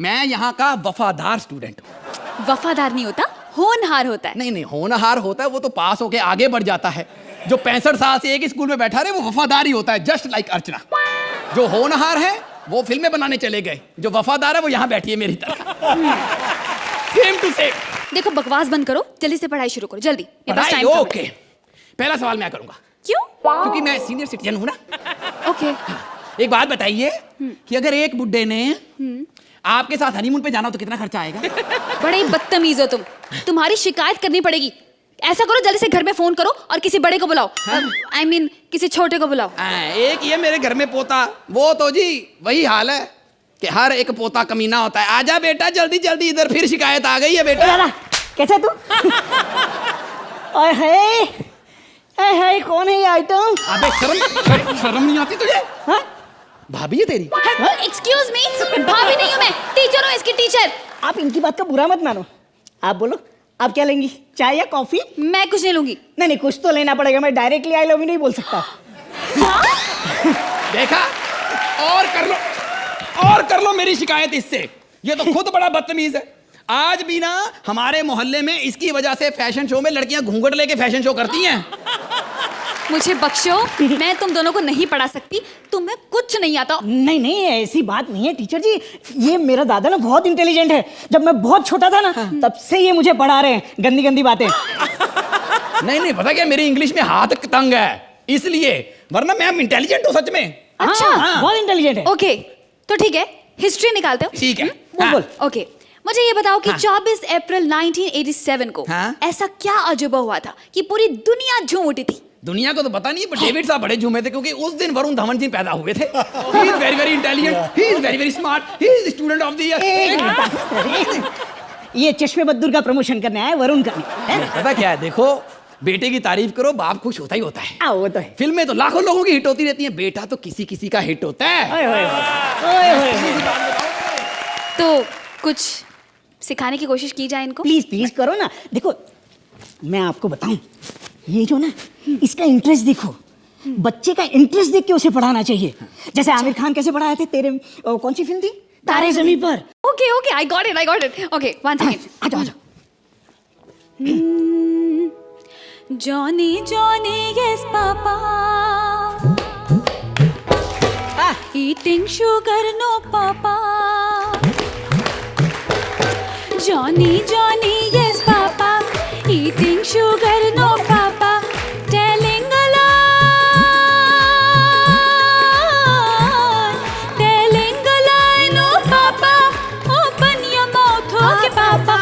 मैं यहाँ का वफादार स्टूडेंट हूँ. वफादार नहीं होता, होनहार होता है. नहीं होनहार होता है वो तो पास होके आगे बढ़ जाता है. जो 65 साल से एक ही स्कूल में बैठा रहे वो वफादार ही होता है. जस्ट लाइक अर्चना. जो होनहार है वो फिल्में बनाने चले गए, जो वफादार है वो यहाँ बैठी है मेरी तरह. Same to same. देखो बकवास बंद करो, जल्दी से पढ़ाई शुरू करो, जल्दी. पढ़ाई ओके. पहला सवाल मैं करूंगा. क्यों? क्योंकि मैं सीनियर सिटीजन हूं ना. ओके. एक बात बताइए कि अगर एक बुड्ढे ने आपके साथ हनीमून पे जाना हो तो कितना खर्चा आएगा? बड़े ही बदतमीज हो तुम. तुम्हारी शिकायत करनी पड़ेगी. ऐसा करो, जल्दी से घर में फोन करो और किसी बड़े को बुलाओ. I mean, किसी छोटे को बुलाओ. एक ये मेरे घर में पोता, वो तो जी वही हाल है कि हर एक पोता कमीना होता है. आजा बेटा जल्दी जल्दी इधर, फिर शिकायत आ गई है बेटा. कैसे तू? हाय कौन है ये आइटम? अबे शर्म नहीं आती तुझे? हाँ? भाभी है तेरी? एक्सक्यूज मी, भाभी नहीं हूँ मैं, टीचर हूँ, इसकी टीचर. आप इनकी बात का बुरा मत मानो. आप बोलो, आप क्या लेंगी, चाय या कॉफी? मैं कुछ नहीं लूंगी. नहीं कुछ तो लेना पड़ेगा. मैं डायरेक्टली आई लव यू नहीं बोल सकता. देखा, और कर लो मेरी शिकायत इससे. ये तो खुद बड़ा बदतमीज है. आज भी ना हमारे मोहल्ले में इसकी वजह से फैशन शो में लड़कियां घूंघट लेके फैशन शो करती हैं. मुझे बख्शो, मैं तुम दोनों को नहीं पढ़ा सकती. तुम्हें कुछ नहीं आता. नहीं ऐसी बात नहीं है टीचर जी. ये मेरा दादा ना बहुत इंटेलिजेंट है. जब मैं बहुत छोटा था ना तब से ये मुझे पढ़ा रहे हैं गंदी गंदी बातें. नहीं पता क्या, मेरी इंग्लिश में हाथ तंग है इसलिए, वरना मैं इंटेलिजेंट हूँ सच में. अच्छा, बहुत इंटेलिजेंट है. ओके, तो ठीक है, हिस्ट्री निकालते हो. ठीक है. बोल. ओके, मुझे ये बताओ कि 24 अप्रैल 1987 को ऐसा क्या अजूबा हुआ था कि पूरी दुनिया झूम उठी थी. दुनिया को तो पता नहीं, पर डेविड साहब बड़े झूमे थे क्योंकि उस दिन वरुण धवन जी पैदा हुए थे. He is very very intelligent, he is very very smart, he is student of the year. ये चश्मे बद्दूर का प्रमोशन करने आया, वरुण का नहीं. पता क्या है, देखो बेटे की तारीफ करो, बाप खुश होता ही होता है. वो तो है. फिल्में तो लाखों लोगों की हिट होती रहती हैं, बेटा तो किसी का हिट होता है. तो कुछ सिखाने की कोशिश की जाए इनको. प्लीज करो ना. देखो मैं आपको बताऊं, ये जो ना इसका इंटरेस्ट देखो. बच्चे का इंटरेस्ट देख के उसे पढ़ाना चाहिए. जैसे आमिर खान कैसे पढ़ाए थे तेरे, कौन सी फिल्म थी, तारे ज़मीं पर. Okay, I got it. Okay, one second. आजा. Johnny, Johnny, yes, Papa. Eating sugar, no, Papa. Johnny, Johnny, yes, Papa. Eating sugar, no, Papa. Telling a lie, no, Papa. Open your mouth, okay, Papa.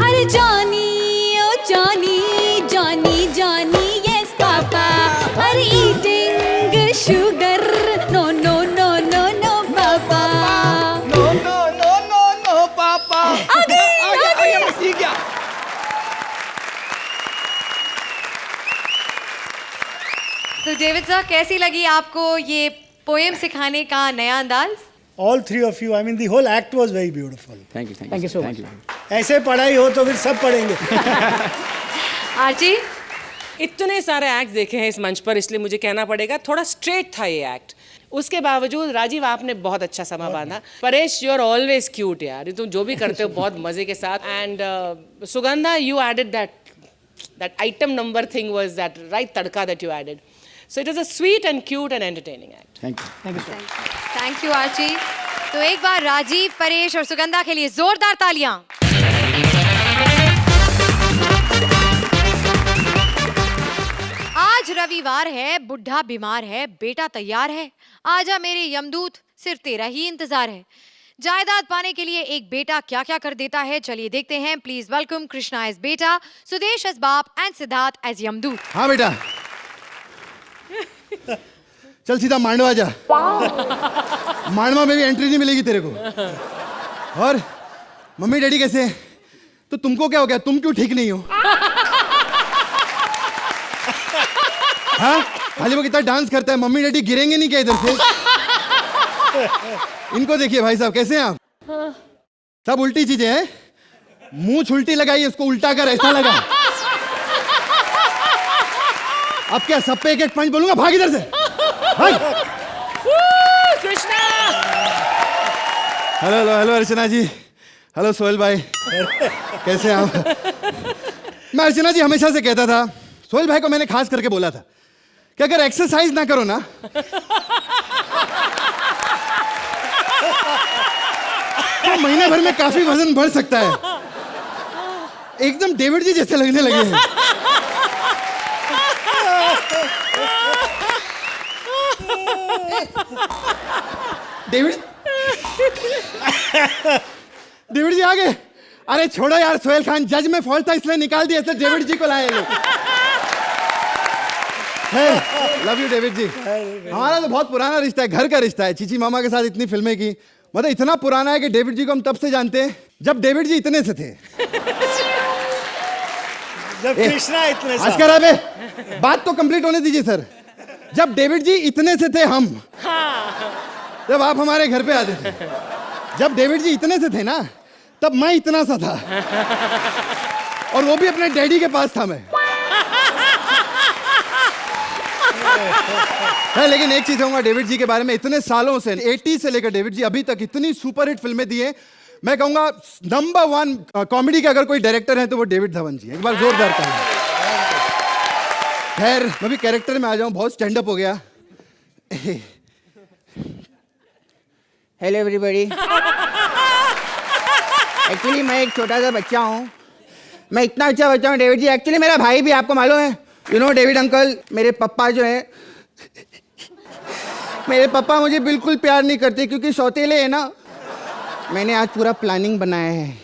अरे Johnny, oh Johnny, Johnny, Johnny, yes, Papa. अरे eating sugar, no, no, no, no, no, Papa. No no no no no पापा आ गया मैं सीख गया। तो David sir, कैसी लगी आपको ये पोएम सिखाने का नया अंदाज? All three of you, I mean, the whole act was very beautiful. Thank you Thank you so much. ऐसे पढ़ाई हो तो फिर सब पढ़ेंगे. आर्ची, इतने सारे एक्ट देखे हैं इस मंच पर, इसलिए मुझे कहना पड़ेगा थोड़ा स्ट्रेट था ये एक्ट। उसके बावजूद राजीव आपने बहुत अच्छा समा बांधा। Paresh, you are always cute यार, तुम जो भी करते हो बहुत मजे के साथ। And Sugandha, you added that item number thing was that right tadka that you added. So it was a sweet and cute and entertaining act. Thank you. Thank you Archie. तो एक बार राजीव, परेश और सुगंधा के लिए जोरदार तालियां। आज रविवार है, बुढ़ा बीमार है, बेटा तैयार है, आजा मेरे यमदूत, सिर्फ तेरा ही इंतजार है। जायदाद पाने के लिए एक बेटा क्या क्या कर देता है, चलिए देखते हैं। प्लीज वेलकम कृष्णा एज बेटा, सुदेश एज बाप एंड सिद्धार्थ एज यमदूत। हाँ बेटा, चल सीधा मांडवा जा। मांडवा में भी एंट्री नहीं मिलेगी तेरे को। और मम्मी डैडी कैसे हैं? तो तुमको क्या हो गया, तुम क्यों ठीक नहीं हो? हाँ, खाली वो कितना डांस करता है, मम्मी डैडी गिरेंगे नहीं क्या इधर से? इनको देखिए भाई साहब, कैसे हैं आप? सब उल्टी चीजें हैं। मुंह छुल्टी लगाई, इसको उल्टा कर, ऐसा लगा। अब क्या सब पे एक एक पंच बोलूंगा? भाग इधर से, भाग। कृष्णा, हेलो हेलो हेलो अर्चना जी, हेलो सोहेल भाई, कैसे हैं आप? मैं अर्चना जी हमेशा से कहता था, सोहेल भाई को मैंने खास करके बोला था कि अगर एक्सरसाइज ना करो ना तो महीने भर में काफी वजन बढ़ सकता है। एकदम डेविड जी जैसे लगने लगे हैं। डेविड डेविड जी आ गए। अरे छोड़ो यार, सोहेल खान जज में फॉल्ट था इसलिए निकाल दिया, इसलिए डेविड जी को लाए लोग। लव यू डेविड जी। हमारा तो बहुत पुराना रिश्ता है, घर का रिश्ता है। चीची मामा के साथ इतनी फिल्में की, मतलब इतना पुराना है कि डेविड जी को हम तब से जानते हैं जब डेविड जी इतने से थे। जब कृष्णा इतने आज करा बे, बात तो कंप्लीट होने दीजिए सर। जब डेविड जी इतने से थे हम, जब आप हमारे घर पे आते थे, जब डेविड जी इतने से थे ना, तब मैं इतना सा था, और वो भी अपने डैडी के पास था मैं। है, लेकिन एक चीज कहूंगा डेविड जी के बारे में, इतने सालों से 80 से लेकर डेविड जी अभी तक इतनी सुपरहिट फिल्में दी हैं। मैं कहूंगा नंबर 1 कॉमेडी के अगर कोई डायरेक्टर है तो वो डेविड धवन जी। एक बार जोरदार ताली। खैर, मैं भी कैरेक्टर में आ जाऊं, बहुत स्टैंड अप हो गया। Hello everybody. एक्चुअली मैं एक छोटा सा बच्चा हूँ, मैं इतना अच्छा बच्चा हूँ डेविड जी। एक्चुअली मेरा भाई भी, आपको मालूम है, यू नो डेविड अंकल, मेरे पापा जो है, मेरे पापा मुझे बिल्कुल प्यार नहीं करते क्योंकि सौतेले है ना। मैंने आज पूरा प्लानिंग बनाया है,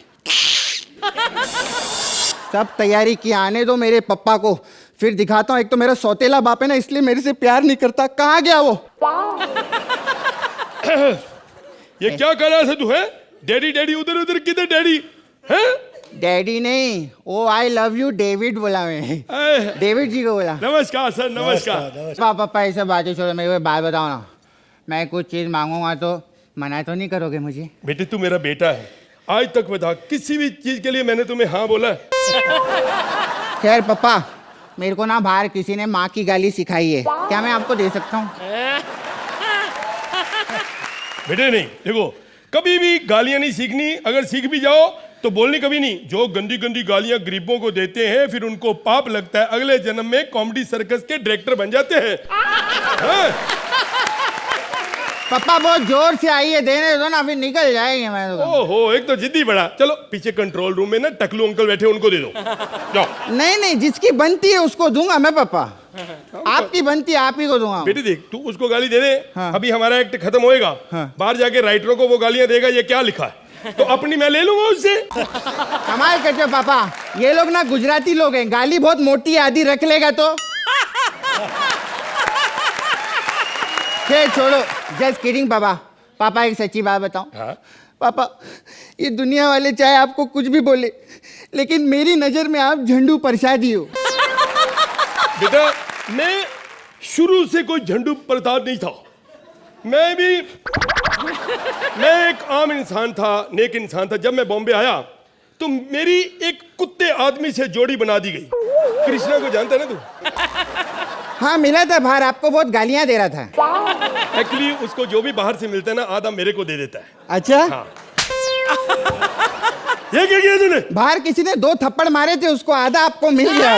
सब तैयारी की, आने दो मेरे पापा को, फिर दिखाता हूँ। एक तो मेरा सौतेला बाप है ना, इसलिए मेरे से प्यार नहीं करता। कहाँ गया वो? ये क्या कर रहा है तू? है डैडी डैडी, उधर उधर किधर डैडी है? डैडी नहीं, ओ आई लव यू डेविड बोला मैं, डेविड जी को बोला। नमस्कार सर, नमस्कार। पापा ये सब बातें छोड़ो, मेरे को बात बताओ ना, मैं कुछ चीज़ मांगूंगा तो मना तो नहीं करोगे मुझे? बेटे तू मेरा बेटा है, आज तक बता किसी भी चीज के लिए मैंने तुम्हें हाँ बोला? खैर पापा, मेरे को ना बाहर किसी ने माँ की गाली सिखाई है, क्या मैं आपको दे सकता हूँ? बेटे नहीं, देखो कभी भी गालियां नहीं सीखनी, अगर सीख भी जाओ तो बोलनी कभी नहीं। जो गंदी गंदी गालियां गरीबों को देते हैं फिर उनको पाप लगता है, अगले जन्म में कॉमेडी सर्कस के डायरेक्टर बन जाते हैं। हाँ? पापा बहुत जोर से आई है, देने दो ना, फिर निकल जाएंगे। मैं तो ओहो, एक तो जिद्दी बड़ा। चलो पीछे कंट्रोल रूम में ना टकलू अंकल बैठे, उनको दे दो। जाओ। नहीं, जिसकी बनती है उसको दूंगा मैं पापा। आपकी बनती है आप ही को दूंगा। बेटी देख, तू उसको गाली दे दे। हाँ। अभी हमारा एक्ट खत्म होएगा, बाहर जाके राइटरों को वो गालियां देगा, ये क्या लिखा है, तो अपनी मैं ले लूंगा उससे। कमाल करते हो पापा, ये लोग ना गुजराती लोग हैं, गाली बहुत मोटी है, आधी रख लेगा तो। छोड़ो, जस्ट किडिंग पापा। पापा एक सच्ची बात बताऊं? हाँ? पापा, ये दुनिया वाले चाहे आपको कुछ भी बोले, लेकिन मेरी नजर में आप झंडू प्रसादी हो। बेटा मैं शुरू से कोई झंडू प्रसाद नहीं था। मैं एक आम इंसान था, नेक इंसान था। जब मैं बॉम्बे आया तो मेरी एक कुत्ते आदमी से जोड़ी बना दी गई। कृष्णा को जानता है ना तू? हाँ मिला था बाहर, आपको बहुत गालियां दे रहा था। एक्चुअली उसको जो भी बाहर से मिलता है ना, आधा मेरे को दे देता है। अच्छा हाँ। ये क्या किया तूने? बाहर किसी ने 2 थप्पड़ मारे थे, उसको आधा आपको मिल गया।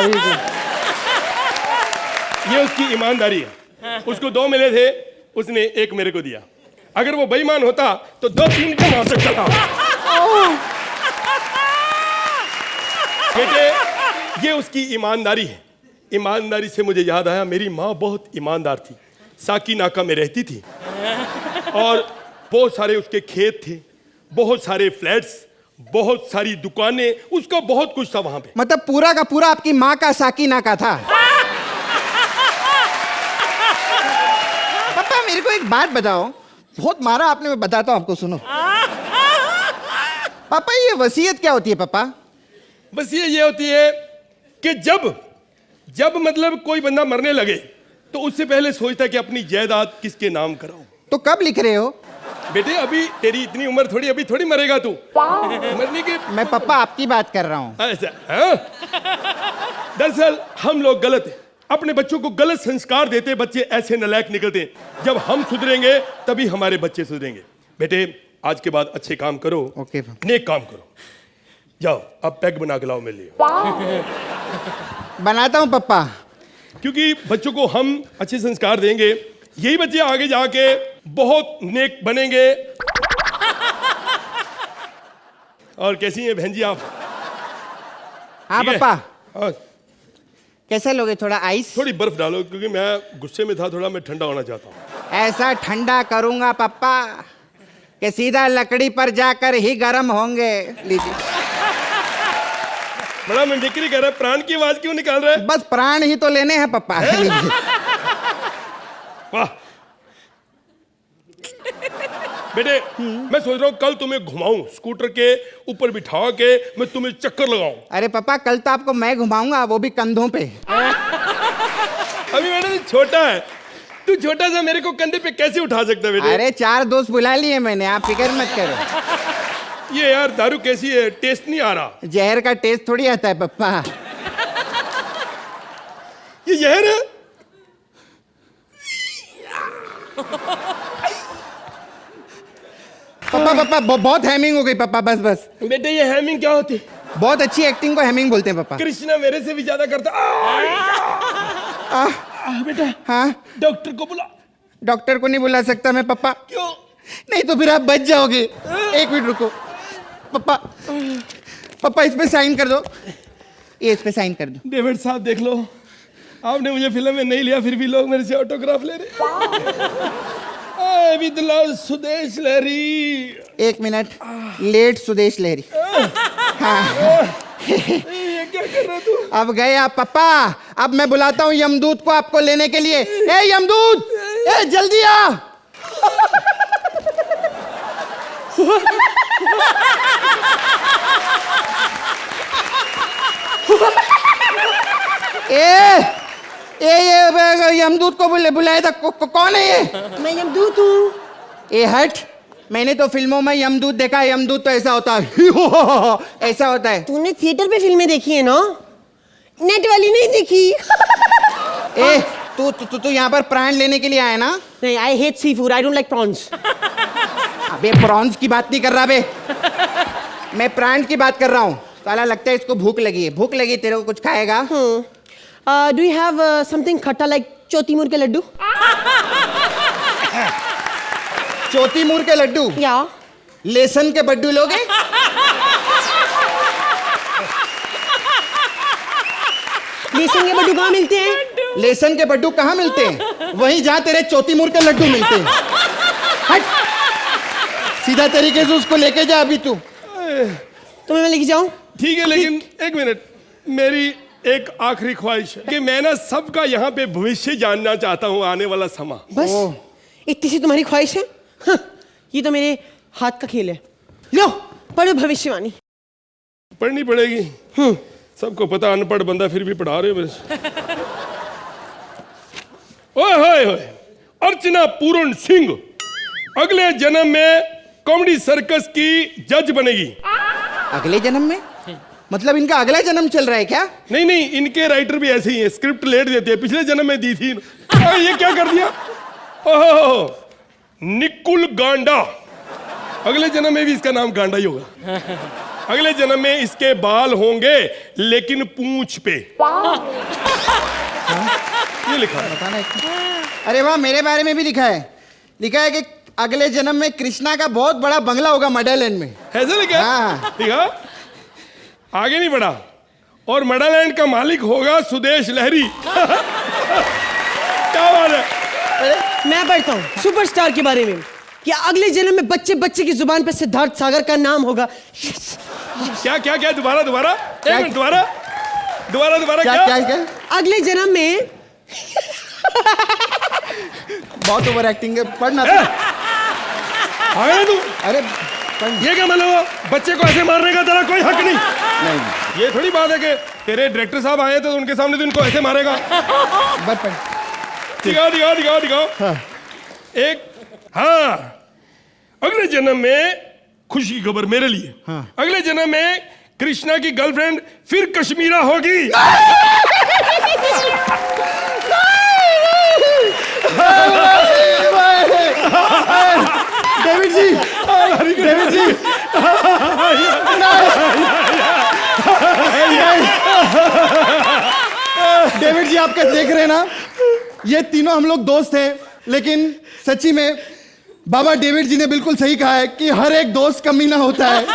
ये उसकी ईमानदारी है। उसको 2 मिले थे, उसने 1 मेरे को दिया। अगर वो बेईमान होता तो 2-3 को मार सकता था। बेटे ये उसकी ईमानदारी है। ईमानदारी से मुझे याद आया, मेरी माँ बहुत ईमानदार थी। साकी नाका में रहती थी और बहुत सारे उसके खेत थे, बहुत सारे फ्लैट्स, बहुत सारी दुकानें, उसका बहुत कुछ था वहां पे। मतलब पूरा का पूरा आपकी माँ का साकी नाका था। पापा मेरे को एक बात बताओ, बहुत मारा आपने, मैं बताता हूँ आपको, सुनो। पापा ये वसीयत क्या होती है पापा? बस ये होती है कि जब मतलब कोई बंदा मरने लगे तो उससे पहले सोचता है कि अपनी जायदाद किसके नाम कराऊं। तो कब लिख रहे हो? बेटे अभी तेरी इतनी उम्र थोड़ी, अभी थोड़ी मरेगा तू। मरने के मैं पापा आपकी बात कर रहा हूँ। ऐसा हाँ? दरअसल हम लोग गलत हैं, अपने बच्चों को गलत संस्कार देते, बच्चे ऐसे नालायक निकलते हैं। जब हम सुधरेंगे तभी हमारे बच्चे सुधरेंगे। बेटे आज के बाद अच्छे काम करो, ओके नेक काम करो। जाओ अब पैक बना के लाओ मेरे लिए। बनाता हूँ पापा। क्योंकि बच्चों को हम अच्छे संस्कार देंगे, यही बच्चे आगे जाके बहुत नेक बनेंगे। और कैसी हैं बहन जी आप? हाँ ठीक है? पापा हाँ, कैसा लोगे? थोड़ा आइस? थोड़ी बर्फ डालो, क्योंकि मैं गुस्से में था थोड़ा, मैं ठंडा होना चाहता हूँ। ऐसा ठंडा करूंगा पापा कि सीधा लकड़ी पर जाकर ही गर्म होंगे। लीजिए। बड़ा मिमिक्री कर रहा है, प्राण की आवाज क्यों निकाल रहा है? बस प्राण ही तो लेने हैं पापा। वाह बेटे, मैं सोच रहा हूँ कल तुम्हें घुमाऊं, स्कूटर के ऊपर बिठा के मैं तुम्हें चक्कर लगाऊं। अरे पापा कल तो आपको मैं घुमाऊंगा, वो भी कंधों पे। अभी बेटे छोटा है, तू छोटा सा मेरे को कंधे पे कैसे उठा सकता है बेटे? अरे 4 दोस्त बुला लिए मैंने, आप फिक्र मत करो। ये यार दारू कैसी है, टेस्ट नहीं आ रहा। जहर का टेस्ट थोड़ी आता है पापा। ये जहर है। पापा बहुत हैमिंग हो गई पापा, बस बस। बेटे ये हैमिंग क्या होती है? बहुत अच्छी एक्टिंग को हैमिंग बोलते हैं पापा। कृष्णा मेरे से भी ज्यादा करता। बेटा हाँ डॉक्टर को बुला। डॉक्टर को नहीं बुला सकता मैं पापा। क्यों? नहीं तो फिर आप बच जाओगे। 1 मिनट रुको पापा इस पे साइन कर दो, ये इस पे साइन कर दो। डेविड साहब देख लो, आपने मुझे फिल्म में नहीं लिया, फिर भी लोग मेरे से ऑटोग्राफ ले रहे। With love Sudesh Lehri. 1 minute, late Sudesh Lehri. हाँ ये क्या कर रहा तू? अब गए आप पापा, अब मैं बुलाता हूँ यमदूत को आपको लेने के लिए। ए यमदूत, ए जल्दी आ। ये यमदूत को बुलाया था, कौन है ये? मैं यमदूत हूँ। ए हट, मैंने तो फिल्मों में यमदूत देखा है, यमदूत तो ऐसा होता है। ऐसा होता है। तूने थिएटर पे फिल्में देखी है ना, नेट वाली नहीं देखी। ए तू यहाँ पर प्राण लेने के लिए आया ना? नहीं, I hate sea food, I don't like prawns. बे प्रॉन्स की बात नहीं कर रहा बे, मैं प्राण की बात कर रहा हूँ। साला लगता है इसको भूख लगी है। भूख लगी, तेरे को कुछ खाएगा? डू यू हैव समथिंग खट्टा लाइक चौतीमूर के लड्डू? चौतीमूर के लड्डू? या लेसन के बड्डू लोगे? लेसन के बड्डू कहाँ मिलते हैं? लेसन के बड्डू कहाँ मिलते हैं? वहीं जहाँ तेरे चौतीमूर के लड्डू मिलते हैं। हट, सीधा तरीके से उसको लेके जा अभी तू। तो मैं लेके जाऊं? ठीक है, लेकिन एक मिनट, मेरी एक आखिरी ख्वाहिश है कि मैं ना सबका यहाँ पे भविष्य जानना चाहता हूँ, आने वाला समा। बस इतनी सी तुम्हारी ख्वाहिश है? हाँ, ये तो मेरे हाथ का खेल है। लो पढ़ो भविष्यवाणी। पढ़नी पड़ेगी। सबको पता, अनपढ़ बंदा फिर भी पढ़ा रहे हो मेरे से। ओए होए होए, अर्चना पूर्ण सिंह अगले जन्म में कॉमेडी सर्कस की जज बनेगी। अगले जन्म में? मतलब इनका अगला जन्म चल रहा है क्या? नहीं नहीं, इनके राइटर भी ऐसे ही हैं, स्क्रिप्ट लेट देते हैं। पिछले जन्म में दी थी। ये क्या कर दिया? ओहो, निकुल गांडा। अगले जन्म में भी इसका नाम गांडा ही होगा। अगले जन्म में इसके बाल होंगे लेकिन पूंछ पे। ये लिखा है। अरे वाह, मेरे बारे में भी लिखा है। लिखा है कि अगले जन्म में कृष्णा का बहुत बड़ा बंगला होगा मडालैंड में। ऐसा लिखा? हाँ। लिखा? आगे नहीं बढ़ा। और मडालैंड का मालिक होगा सुदेश लहरी। क्या बात है। मैं पढ़ता हूँ सुपरस्टार के बारे में कि अगले जन्म में बच्चे बच्चे की जुबान पे सिद्धार्थ सागर का नाम होगा। क्या क्या क्या? दोबारा दोबारा, एक मिनट, दोबारा दोबारा दोबारा। क्या? अगले जन्म में बहुत ओवर एक्टिंग है, पढ़ना तू। अरे ये क्या मतलब? बच्चे को ऐसे मारने का तेरा कोई हक नहीं। नहीं, ये थोड़ी बात है कि तेरे डायरेक्टर साहब आए तो उनके सामने तो इनको ऐसे मारेगा। दिखाओ। हाँ। एक, हाँ, अगले जन्म में खुशी की खबर मेरे लिए। हाँ। अगले जन्म में कृष्णा की गर्लफ्रेंड फिर कश्मीरा होगी। डेविड जी, डेविड जी, डेविड जी, आपका देख रहे हैं ना, ये तीनों हम लोग दोस्त हैं, लेकिन सच्ची में बाबा डेविड जी ने बिल्कुल सही कहा है कि हर एक दोस्त कमीना होता है।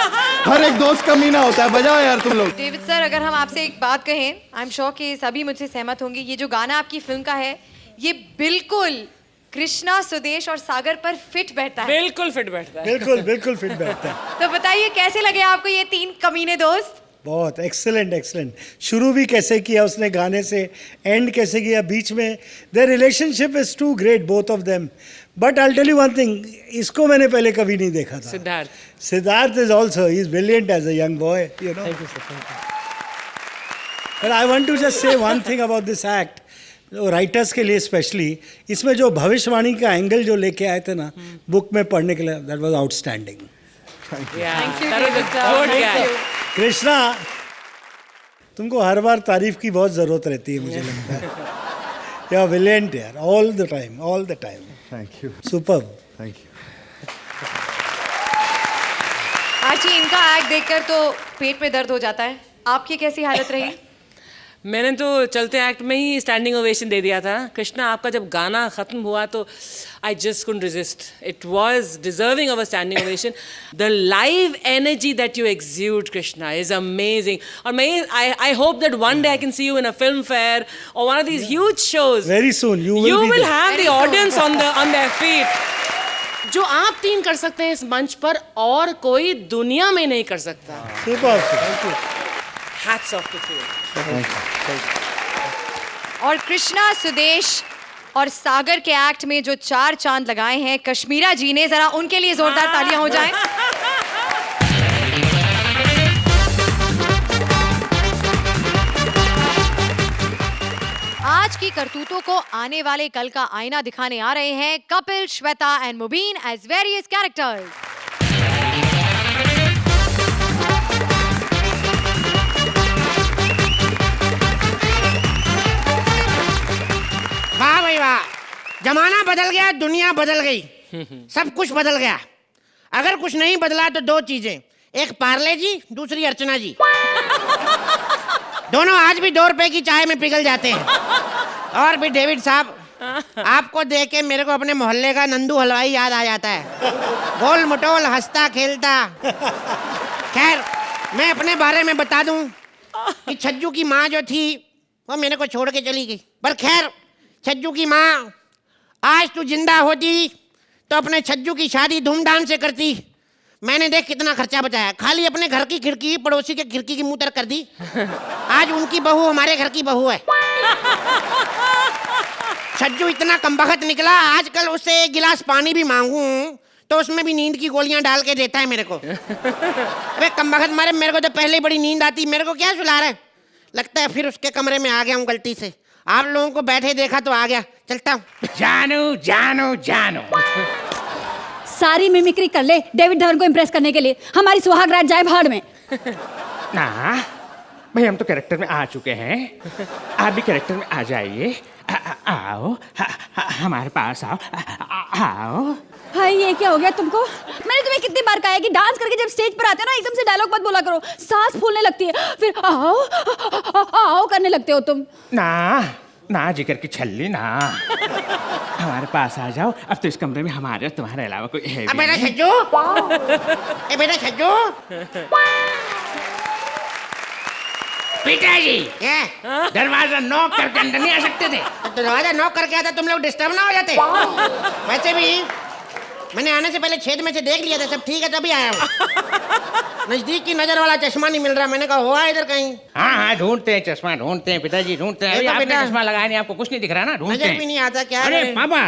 हर एक दोस्त कमीना होता है। बजाओ यार तुम लोग। डेविड सर, अगर हम आपसे एक बात कहें, आई एम श्योर कि सभी मुझसे सहमत होंगे, ये जो गाना आपकी फिल्म का है, ये बिल्कुल कृष्णा, सुदेश और सागर पर फिट बैठता है। बिल्कुल फिट बैठता है। बिल्कुल फिट बैठता है। तो बताइए कैसे लगे आपको ये तीन कमीने दोस्त? बहुत एक्सेलेंट। शुरू भी कैसे किया उसने गाने से, एंड कैसे किया बीच में। Their relationship is too great, both of them. But I tell you one thing, इसको मैंने पहले कभी नहीं देखा था। Siddharth is also, he is brilliant as a young boy, you know. Thank you sir. But I want to just say one thing about this act, writers के लिए specially, इसमें जो भविष्यवाणी का एंगल जो लेके आए थे ना बुक में पढ़ने के लिए, दैट वाज आउटस्टैंडिंग। कृष्णा, तुमको हर बार तारीफ की बहुत जरूरत रहती है, मुझे लगता है। यू आर ब्रिलियंट यार, all the time. Thank you. Super. Thank you. Archie, इनका एक्ट देखकर तो पेट में दर्द हो जाता है। आपकी कैसी हालत रही? मैंने तो चलते एक्ट में ही स्टैंडिंग ओवेशन दे दिया था। कृष्णा, आपका जब गाना खत्म हुआ तो I just couldn't resist. It was deserving of a standing ovation. The live energy that you exude Krishna is amazing. और मैं I hope that one day I can see you in a Filmfare और one of these huge shows. Very soon you will have the audience on their feet. जो आप तीन कर सकते हैं इस मंच पर, और कोई दुनिया में नहीं कर सकता। Super. Thank you. Hats off to you. और कृष्णा, सुदेश और सागर के एक्ट में जो 4 चांद लगाए हैं कश्मीरा जी ने, जरा उनके लिए जोरदार तालियां हो जाएं। आज की करतूतों को आने वाले कल का आईना दिखाने आ रहे हैं Kapil, Shweta and Mubeen as various characters. वाह भाई वाह, जमाना बदल गया, दुनिया बदल गई, सब कुछ बदल गया। अगर कुछ नहीं बदला तो दो चीजें, एक पार्ले जी, दूसरी अर्चना जी। दोनों आज भी 2 रुपए की चाय में पिघल जाते हैं। और भी डेविड साहब, आपको देख के मेरे को अपने मोहल्ले का नंदू हलवाई याद आ जाता है, गोल मटोल हंसता खेलता। खैर, मैं अपने बारे में बता दूं कि छज्जू की माँ जो थी वो मेरे को छोड़ के चली गई। पर खैर, छज्जू की माँ, आज तू जिंदा होती तो अपने छज्जू की शादी धूमधाम से करती। मैंने देख कितना खर्चा बचाया, खाली अपने घर की खिड़की पड़ोसी के खिड़की की मुंह तर कर दी। आज उनकी बहू हमारे घर की बहू है। छज्जू इतना कमबख्त निकला, आजकल उससे 1 गिलास पानी भी मांगू तो उसमें भी नींद की गोलियां डाल के देता है मेरे को। अबे कमबख्त मारे, मेरे को तो पहले ही बड़ी नींद आती, मेरे को क्या सुला रहा है। लगता है फिर उसके कमरे में आ गया हूँ गलती से। आप लोगों को बैठे देखा तो आ गया, चलता हूँ। जानू जानू जानू। सारी मिमिक्री कर ले डेविड धवन को इम्प्रेस करने के लिए, हमारी सुहाग रात जाए भाड़ में। ना भाई, हम तो कैरेक्टर में आ चुके हैं, आप भी कैरेक्टर में आ जाइए। आओ, हमारे पास आओ। आओ। भाई ये क्या हो गया तुमको? मैंने तुम्हें कितनी बार कहा है कि डांस करके जब स्टेज पर आते हो ना, एकदम से डायलॉग मत बोला करो, सांस फूलने लगती है, फिर आओ आओ करने लगते हो तुम। ना जिगर की छल्ली ना, हमारे पास आ जाओ। अब तो इस कमरे में हमारे और तुम्हारे अलावा कोई है भी बेटा नहीं। छज्जू, ए बेटा छज्जू। पिताजी, क्या दरवाजा नॉक करके अंदर नहीं आ सकते थे? दरवाजा नॉक करके आता तुम लोग डिस्टर्ब ना हो जाते? वैसे भी मैंने आने से पहले छेद में से देख लिया था, सब ठीक है तभी आया हूँ। नजदीक की नजर वाला चश्मा नहीं मिल रहा, मैंने कहा हुआ इधर कहीं। हाँ, ढूंढते हैं चश्मा, ढूंढते हैं पिताजी, ढूंढते हैं। ये अभी तो आपने बेटा- चश्मा लगाया नहीं, आपको कुछ नहीं दिख रहा ना, ढूंढते नजर हैं। भी नहीं आता क्या अरे है? पापा,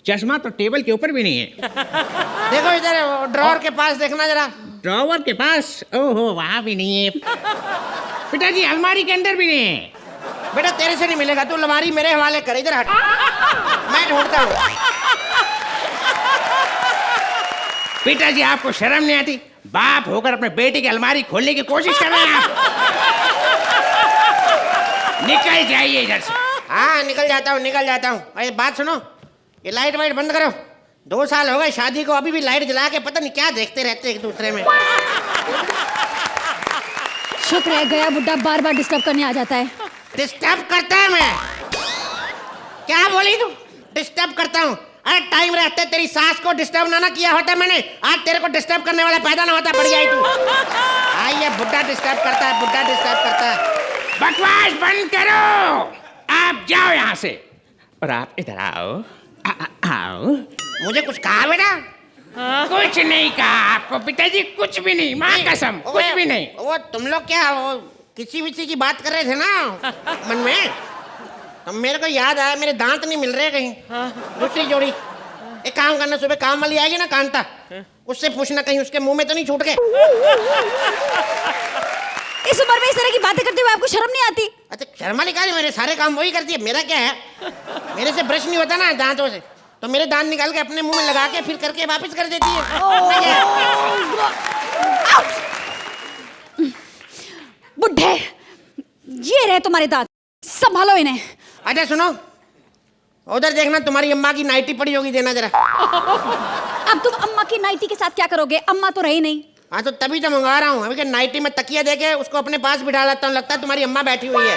चश्मा तो टेबल के ऊपर भी नहीं है। देखो इधर ड्रॉअर के पास देखना जरा। ड्रॉवर के पास? ओहो, वहाँ भी नहीं है। पिताजी, अलमारी के अंदर भी नहीं है। बेटा तेरे से नहीं मिलेगा, तू अलमारी मेरे हवाले कर, इधर हट, मैं ढूंढता हूँ। पिताजी, आपको शर्म नहीं आती? बाप होकर अपने बेटे की अलमारी खोलने की कोशिश कर रहे हैं आप। निकल जाइए इधर से। हाँ निकल जाता हूँ, निकल जाता हूँ। अरे बात सुनो, ये लाइट वाइट बंद करो। 2 साल हो गए शादी को, अभी भी लाइट जला के पता नहीं क्या देखते रहते एक दूसरे में। शुक्र है गया बुड्ढा बार बार डिस्टर्ब करने आ जाता है। डिस्टर्ब करता है मैं? क्या बोली तू? डिस्टर्ब करता हूँ? अरे टाइम रहते तेरी सास को डिस्टर्ब ना किया होता मैंने, आज तेरे को डिस्टर्ब करने वाला पैदा ना होता। बढ़िया ही तू। आई ये बुड्ढा डिस्टर्ब करता है, बुड्ढा डिस्टर्ब करता है। बकवास बंद करो, आप जाओ यहाँ से। और आप इधर आओ। आओ। मुझे कुछ कहा बेटा? कुछ नहीं कहा आपको पिताजी, कुछ भी नहीं, माँ कसम, कुछ भी नहीं। वो तुम लोग क्या वो किसी विसी की बात कर रहे थे ना मन में, तो मेरे को याद आया मेरे दांत नहीं मिल रहे कहीं। दूसरी जोड़ी, एक काम करना, सुबह काम वाली आएगी ना कांता, उससे पूछना कहीं उसके मुंह में तो नहीं छूट गए। इस उम्र में इस तरह की बातें करते हुए आपको शर्म नहीं आती? अच्छा शर्म वाली कहा, मेरे सारे काम वही करती है, मेरा क्या है? मेरे से ब्रश नहीं होता ना दांतों से, तो मेरे दांत निकाल के अपने मुंह में लगा के फिर करके वापस कर देती है। बुड्ढे, ये रहे तुम्हारे दांत, संभालो इन्हें। अच्छा सुनो, उधर देखना तुम्हारी अम्मा की नाइटी पड़ी होगी, देना जरा। अब तुम अम्मा की नाइटी के साथ क्या करोगे? अम्मा तो रही नहीं। हाँ तो तभी तो मंगवा रहा हूँ, अभी के नाइटी में तकिया देके उसको अपने पास बिठा लेता हूँ, लगता है तुम्हारी अम्मा बैठी हुई है।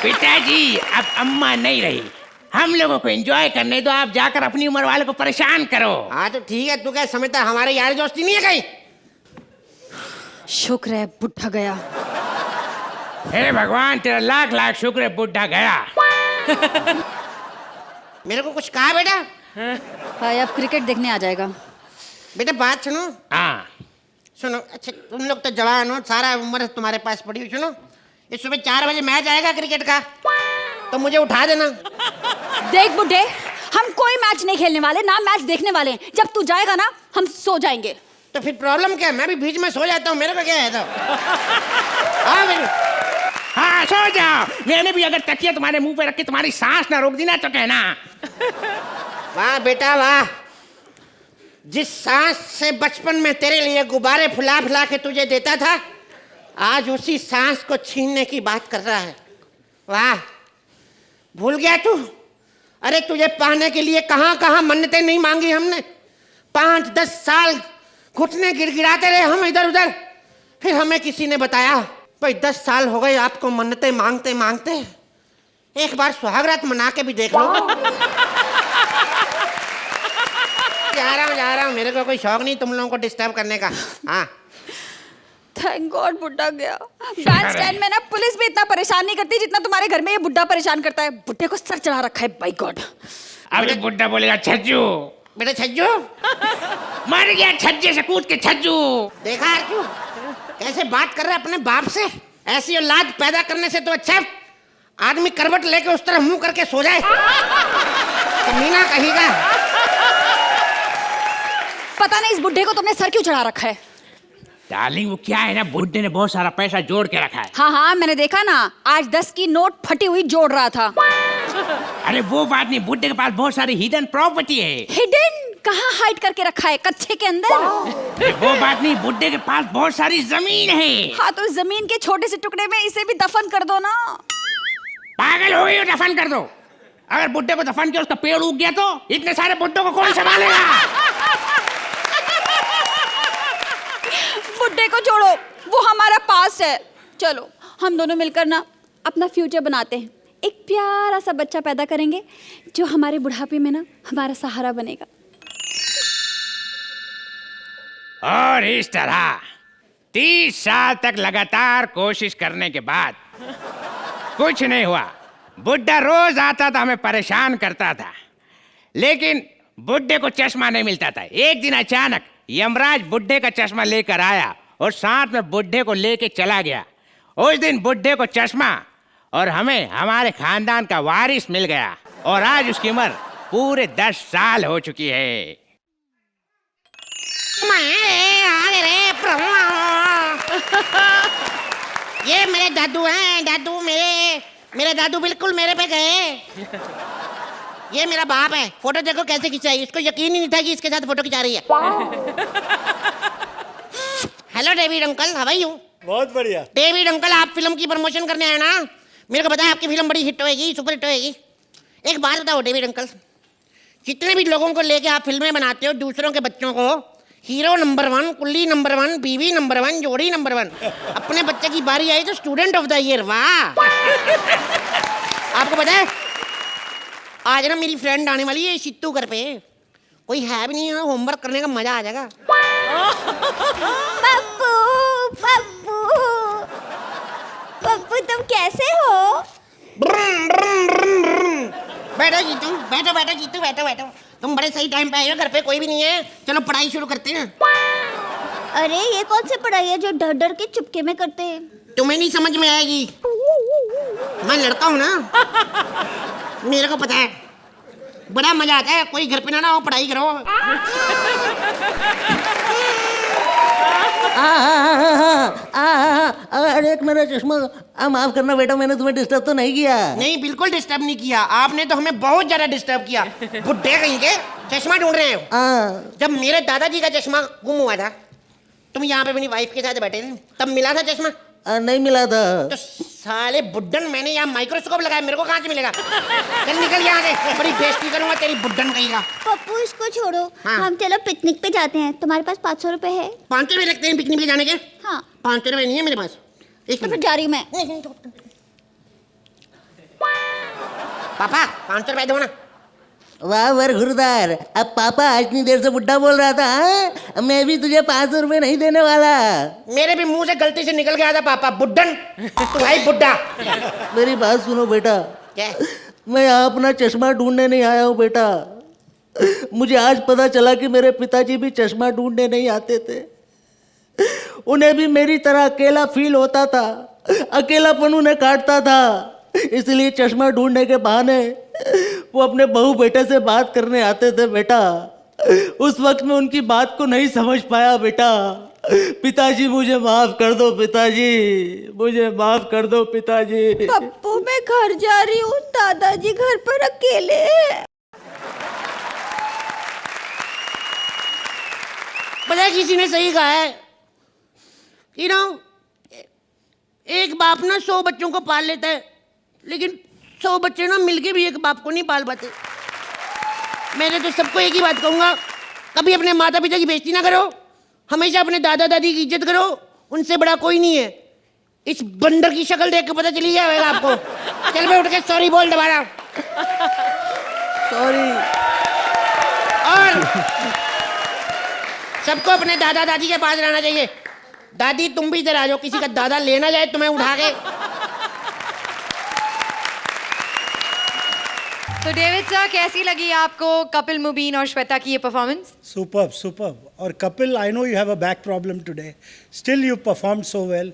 पिताजी, अब अम्मा नहीं रही, हम लोगों को एंजॉय करने दो, आप जाकर अपनी उम्र वाले को परेशान करो। हाँ तो ठीक है, तू क्या समझता है हमारे यार दोस्ती नहीं है कहीं? शुक्र है बुड्ढा गया। हे भगवान, तेरा लाख लाख शुक्र है बुड्ढा गया। मेरे को कुछ कहा बेटा? भाई अब क्रिकेट देखने आ जाएगा। बेटा बात सुनो। हाँ सुनो, अच्छा तुम लोग तो जवान हो, सारा उम्र तुम्हारे पास पड़ी हुई। सुनो, इस सुबह 4 बजे मैच आएगा क्रिकेट का, तो मुझे उठा देना। देख बुड्ढे, हम कोई मैच नहीं खेलने वाले ना मैच देखने वाले हैं। जब तू जाएगा ना हम सो जाएंगे। तो फिर प्रॉब्लम क्या है? मैं भी बीच में सो जाता हूँ, मेरे को क्या है? तो हाँ मेरे हाँ, सो जाओ। मैंने भी अगर तकिया तुम्हारे मुंह पे रख के तुम्हारी सांस ना रोक दी ना तो कहना। वाह बेटा वाह, जिस सांस से बचपन में तेरे लिए गुब्बारे फुला फुला के तुझे देता था, आज उसी सांस को छीनने की बात कर रहा है। वाह, भूल गया तू? अरे तुझे पाने के लिए कहाँ कहाँ मन्नतें नहीं मांगी हमने, 5-10 साल घुटने गिड़गिड़ाते रहे हम इधर उधर। फिर हमें किसी ने बताया भाई 10 साल हो गए आपको मन्नतें मांगते मांगते, एक बार सुहागरात मना के भी देख लो। जा रहा हूँ, मेरे को कोई शौक नहीं तुम लोगों को डिस्टर्ब करने का। हाँ, थैंक गॉड बुड्ढा गया। बैंड स्टैंड में ना पुलिस भी इतना परेशान नहीं करती जितना तुम्हारे घर में ये बुड्ढा परेशान करता है। बुड्ढे को सर चढ़ा रखा है, बाय गॉड। अब तो बुड्ढा बोलेगा छज्जू, बेटा छज्जू मर गया छज्जे से कूद के छज्जू। देखा अर्जू कैसे बात कर रहा है अपने बाप से। ऐसी औलाद पैदा करने से तो अच्छा आदमी करवट लेके उस तरह मुंह करके सो जाए। कमीना कहेगा। पता नहीं इस बुड्ढे को तुमने सर क्यों चढ़ा रखा है। डार्लिंग वो क्या है ना, बुड्ढे ने बहुत सारा पैसा जोड़ के रखा है। हाँ हाँ मैंने देखा ना, आज 10 की नोट फटी हुई जोड़ रहा था। अरे वो बात नहीं, बुड्ढे के पास बहुत सारी हिडन प्रॉपर्टी है। हिडन कहाँ हाइड करके रखा है, कच्छे के अंदर? वो बात नहीं, बुड्ढे के पास बहुत सारी जमीन है। हाँ तो जमीन के छोटे से टुकड़े में इसे भी दफन कर दो ना। पागल हो गई हो, दफन कर दो। अगर बुड्ढे को दफन किया उसका पेड़ उग गया तो इतने सारे बुड्ढों को कौन संभालेगा? बुड्ढे को छोड़ो, वो हमारा पास्ट है। चलो हम दोनों मिलकर ना अपना फ्यूचर बनाते हैं। एक प्यारा सा बच्चा पैदा करेंगे जो हमारे बुढ़ापे में ना हमारा सहारा बनेगा। और इस तरह 30 साल तक लगातार कोशिश करने के बाद कुछ नहीं हुआ। बुड्ढा रोज आता था, हमें परेशान करता था, लेकिन बुड्ढे को चश्मा नहीं मिलता था। एक दिन अचानक यमराज बुड्ढे का चश्मा लेकर आया और साथ में बुड्ढे को लेके चला गया। उस दिन बुड्ढे को चश्मा और हमें हमारे खानदान का वारिस मिल गया और आज उसकी उम्र पूरे 10 साल हो चुकी है। ये मेरे दादू हैं, दादू मेरे दादू बिल्कुल मेरे पे गए। ये मेरा बाप है, फोटो देखो कैसे खिंचाई, इसको यकीन ही नहीं था कि इसके साथ फोटो खिंचा रही है। Hello David uncle, how are you? बहुत बढ़िया। डेविड अंकल आप फिल्म की प्रमोशन करने आए ना, मेरे को बताया आपकी फिल्म बड़ी हिट होएगी, सुपर हिट होएगी। एक बात बताओ डेविड अंकल, जितने भी लोगों को लेके आप फिल्में बनाते हो, दूसरों के बच्चों को हीरो नंबर 1, कुल्ली नंबर 1, बीवी नंबर 1, जोड़ी नंबर 1, अपने बच्चे की बारी आई तो स्टूडेंट ऑफ द ईयर। वाह! आपको पता है आज ना मेरी फ्रेंड आने वाली है सित्तू घर पे, कोई है भी नहीं है, होमवर्क करने का मजा आ जाएगा। पप्पू पप्पू पप्पू तुम कैसे हो? बैठो जीतू, बैठो बैठो जीतू, बैठो बैठो। तुम बड़े सही टाइम पे आए हो, घर पे कोई भी नहीं है। चलो पढ़ाई शुरू करते हैं। अरे ये कौन सी पढ़ाई है जो डर डर के चुपके में करते हैं? तुम्हें नहीं समझ में आएगी, मैं लड़का हूँ ना, मेरे को पता है, बड़ा मजा आता है। कोई घर पे ना हो, पढ़ाई करो। अरे एक मेरा चश्मा, माफ करना बेटा, मैंने तुम्हें डिस्टर्ब तो नहीं किया? नहीं बिल्कुल डिस्टर्ब नहीं किया, आपने तो हमें बहुत ज्यादा डिस्टर्ब किया। बुड्ढे कहीं के चश्मा ढूंढ रहे हो। जब मेरे दादाजी का चश्मा गुम हुआ था, तुम यहाँ पे अपनी वाइफ के साथ बैठे थे, तब मिला था चश्मा? नहीं मिला था। तो साले बुड्ढन, मैंने यहाँ माइक्रोस्कोप लगाया, मेरे को कहाँ से मिलेगा? चल निकल यहाँ से, बड़ी बेइज्जती करूंगा तेरी बुड्ढन कहेगा। पप्पू इसको छोड़ो, हाँ। हम चलो पिकनिक पे जाते हैं। तुम्हारे पास 500 रुपए है? 500 रुपये लगते हैं पिकनिक पे जाने के? हाँ। 500 रुपये नहीं है मेरे पास। तो फिर जा रही हूँ मैं। पापा 500 रुपये दो ना। वाह वरघुरदार, अब पापा आज इतनी देर से बुड्ढा बोल रहा था। हाँ? मैं भी तुझे 500 रुपये नहीं देने वाला। मेरे भी मुंह से गलती से निकल गया था पापा, बुड्ढन तू भाई बुड्ढा। मेरी बात सुनो बेटा, क्या? मैं यहाँ अपना चश्मा ढूंढने नहीं आया हूँ बेटा। मुझे आज पता चला कि मेरे पिताजी भी चश्मा ढूंढने नहीं आते थे। उन्हें भी मेरी तरह अकेला फील होता था, अकेलापन उन्हें काटता था, इसलिए चश्मा ढूंढने के बहाने वो अपने बहू बेटे से बात करने आते थे बेटा। उस वक्त मैं उनकी बात को नहीं समझ पाया बेटा। पिताजी मुझे माफ कर दो, पिताजी मुझे माफ कर दो पिताजी। पप्पू मैं घर जा रही हूँ, दादाजी घर पर अकेले हैं। पता है किसी ने सही कहा है, you know, एक बाप ना 100 बच्चों को पाल लेता है, लेकिन 100 बच्चे ना मिलके भी एक बाप को नहीं पाल पाते। मैंने तो सबको एक ही बात कहूंगा, कभी अपने माता पिता की बेइज्जती ना करो, हमेशा अपने दादा दादी की इज्जत करो, उनसे बड़ा कोई नहीं है। इस बंदर की शक्ल देख के पता चली गया होगा आपको। चल बे, उठ के सॉरी बोल दोबारा। सॉरी। और सबको अपने दादा दादी के पास रहना चाहिए। दादी तुम भी इधर आ जाओ, किसी का दादा लेना जाए तुम्हें उठा के। तो डेविड सर, कैसी लगी आपको कपिल, मुबीन और श्वेता की ये परफॉर्मेंस? Superb superb. और Kapil, I know you have a back problem today, still you perform so well.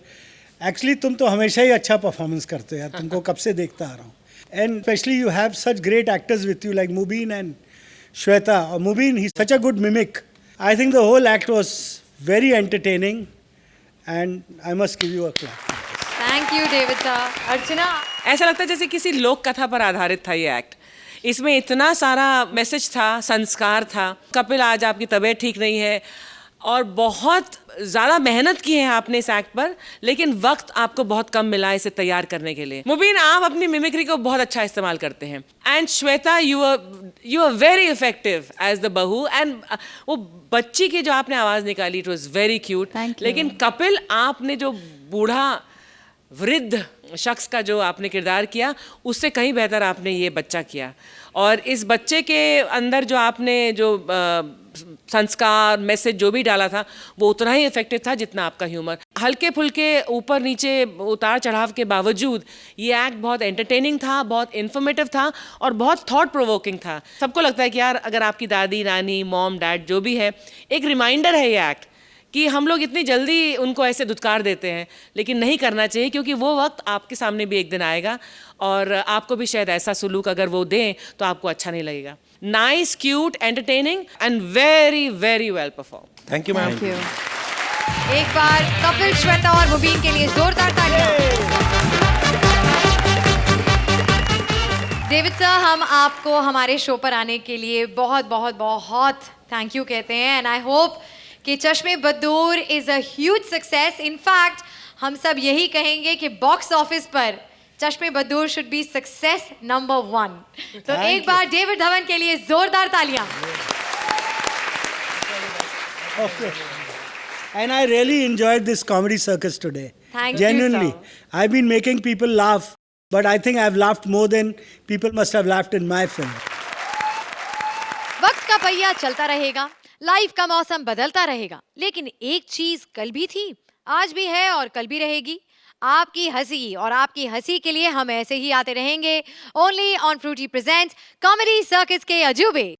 Actually तुम तो हमेशा ही अच्छा परफॉर्मेंस करते हो यार, तुमको कब से देखता आ रहा हूँ। And specially you have such great actors with you like Mubeen and Shweta. और Mubeen, he such a good mimic. I think the whole act was very entertaining and I must give you a clap. Thank you David sir. Archana, ऐसा लगता है जैसे किसी लोक कथा पर आधारित था ये एक्ट। इसमें इतना सारा मैसेज था, संस्कार था। कपिल, आज आपकी तबीयत ठीक नहीं है और बहुत ज़्यादा मेहनत की है आपने इस एक्ट पर, लेकिन वक्त आपको बहुत कम मिला इसे तैयार करने के लिए। मुबीन, आप अपनी मिमिक्री को बहुत अच्छा इस्तेमाल करते हैं। And Shweta, you are very effective as the bahu. And वो बच्ची की जो आपने आवाज़ निकाली, इट वॉज वेरी क्यूट। लेकिन कपिल, आपने जो बूढ़ा वृद्ध शख्स का जो आपने किरदार किया, उससे कहीं बेहतर आपने ये बच्चा किया। और इस बच्चे के अंदर जो आपने जो संस्कार, मैसेज जो भी डाला था, वो उतना ही इफेक्टिव था जितना आपका ह्यूमर। हल्के फुल्के ऊपर नीचे उतार चढ़ाव के बावजूद ये एक्ट बहुत एंटरटेनिंग था, बहुत इन्फॉर्मेटिव था और बहुत थॉट प्रोवोकिंग था। सबको लगता है कि यार, अगर आपकी दादी, नानी, मॉम, डैड जो भी है, एक रिमाइंडर है ये एक्ट कि हम लोग इतनी जल्दी उनको ऐसे धुतकार देते हैं, लेकिन नहीं करना चाहिए, क्योंकि वो वक्त आपके सामने भी एक दिन आएगा और आपको भी शायद ऐसा सुलूक अगर वो दें तो आपको अच्छा नहीं लगेगा। Nice, cute, entertaining and very very well perform. Thank you ma'am. एक बार कपिल, श्वेता और मुबीन के लिए जोरदार तालियां। डेविड सर, हम आपको हमारे शो पर आने के लिए बहुत बहुत बहुत थैंक यू कहते हैं। एंड आई होप कि Chashme Baddoor is a huge success. In fact हम सब यही कहेंगे कि बॉक्स ऑफिस पर Chashme Baddoor should be success number 1। तो एक बार डेविड धवन के लिए जोरदार तालियां। Okay. And I really enjoyed this comedy circus today. Thank you, Genuinely. sir. I've been making people laugh, but I think I've laughed more than people must have laughed in my film. वक्त का पहिया चलता रहेगा, life का मौसम बदलता रहेगा, लेकिन एक चीज कल भी थी, आज भी है और कल भी रहेगी। आपकी हंसी, और आपकी हंसी के लिए हम ऐसे ही आते रहेंगे। Only on Frooti presents comedy circus के अजूबे।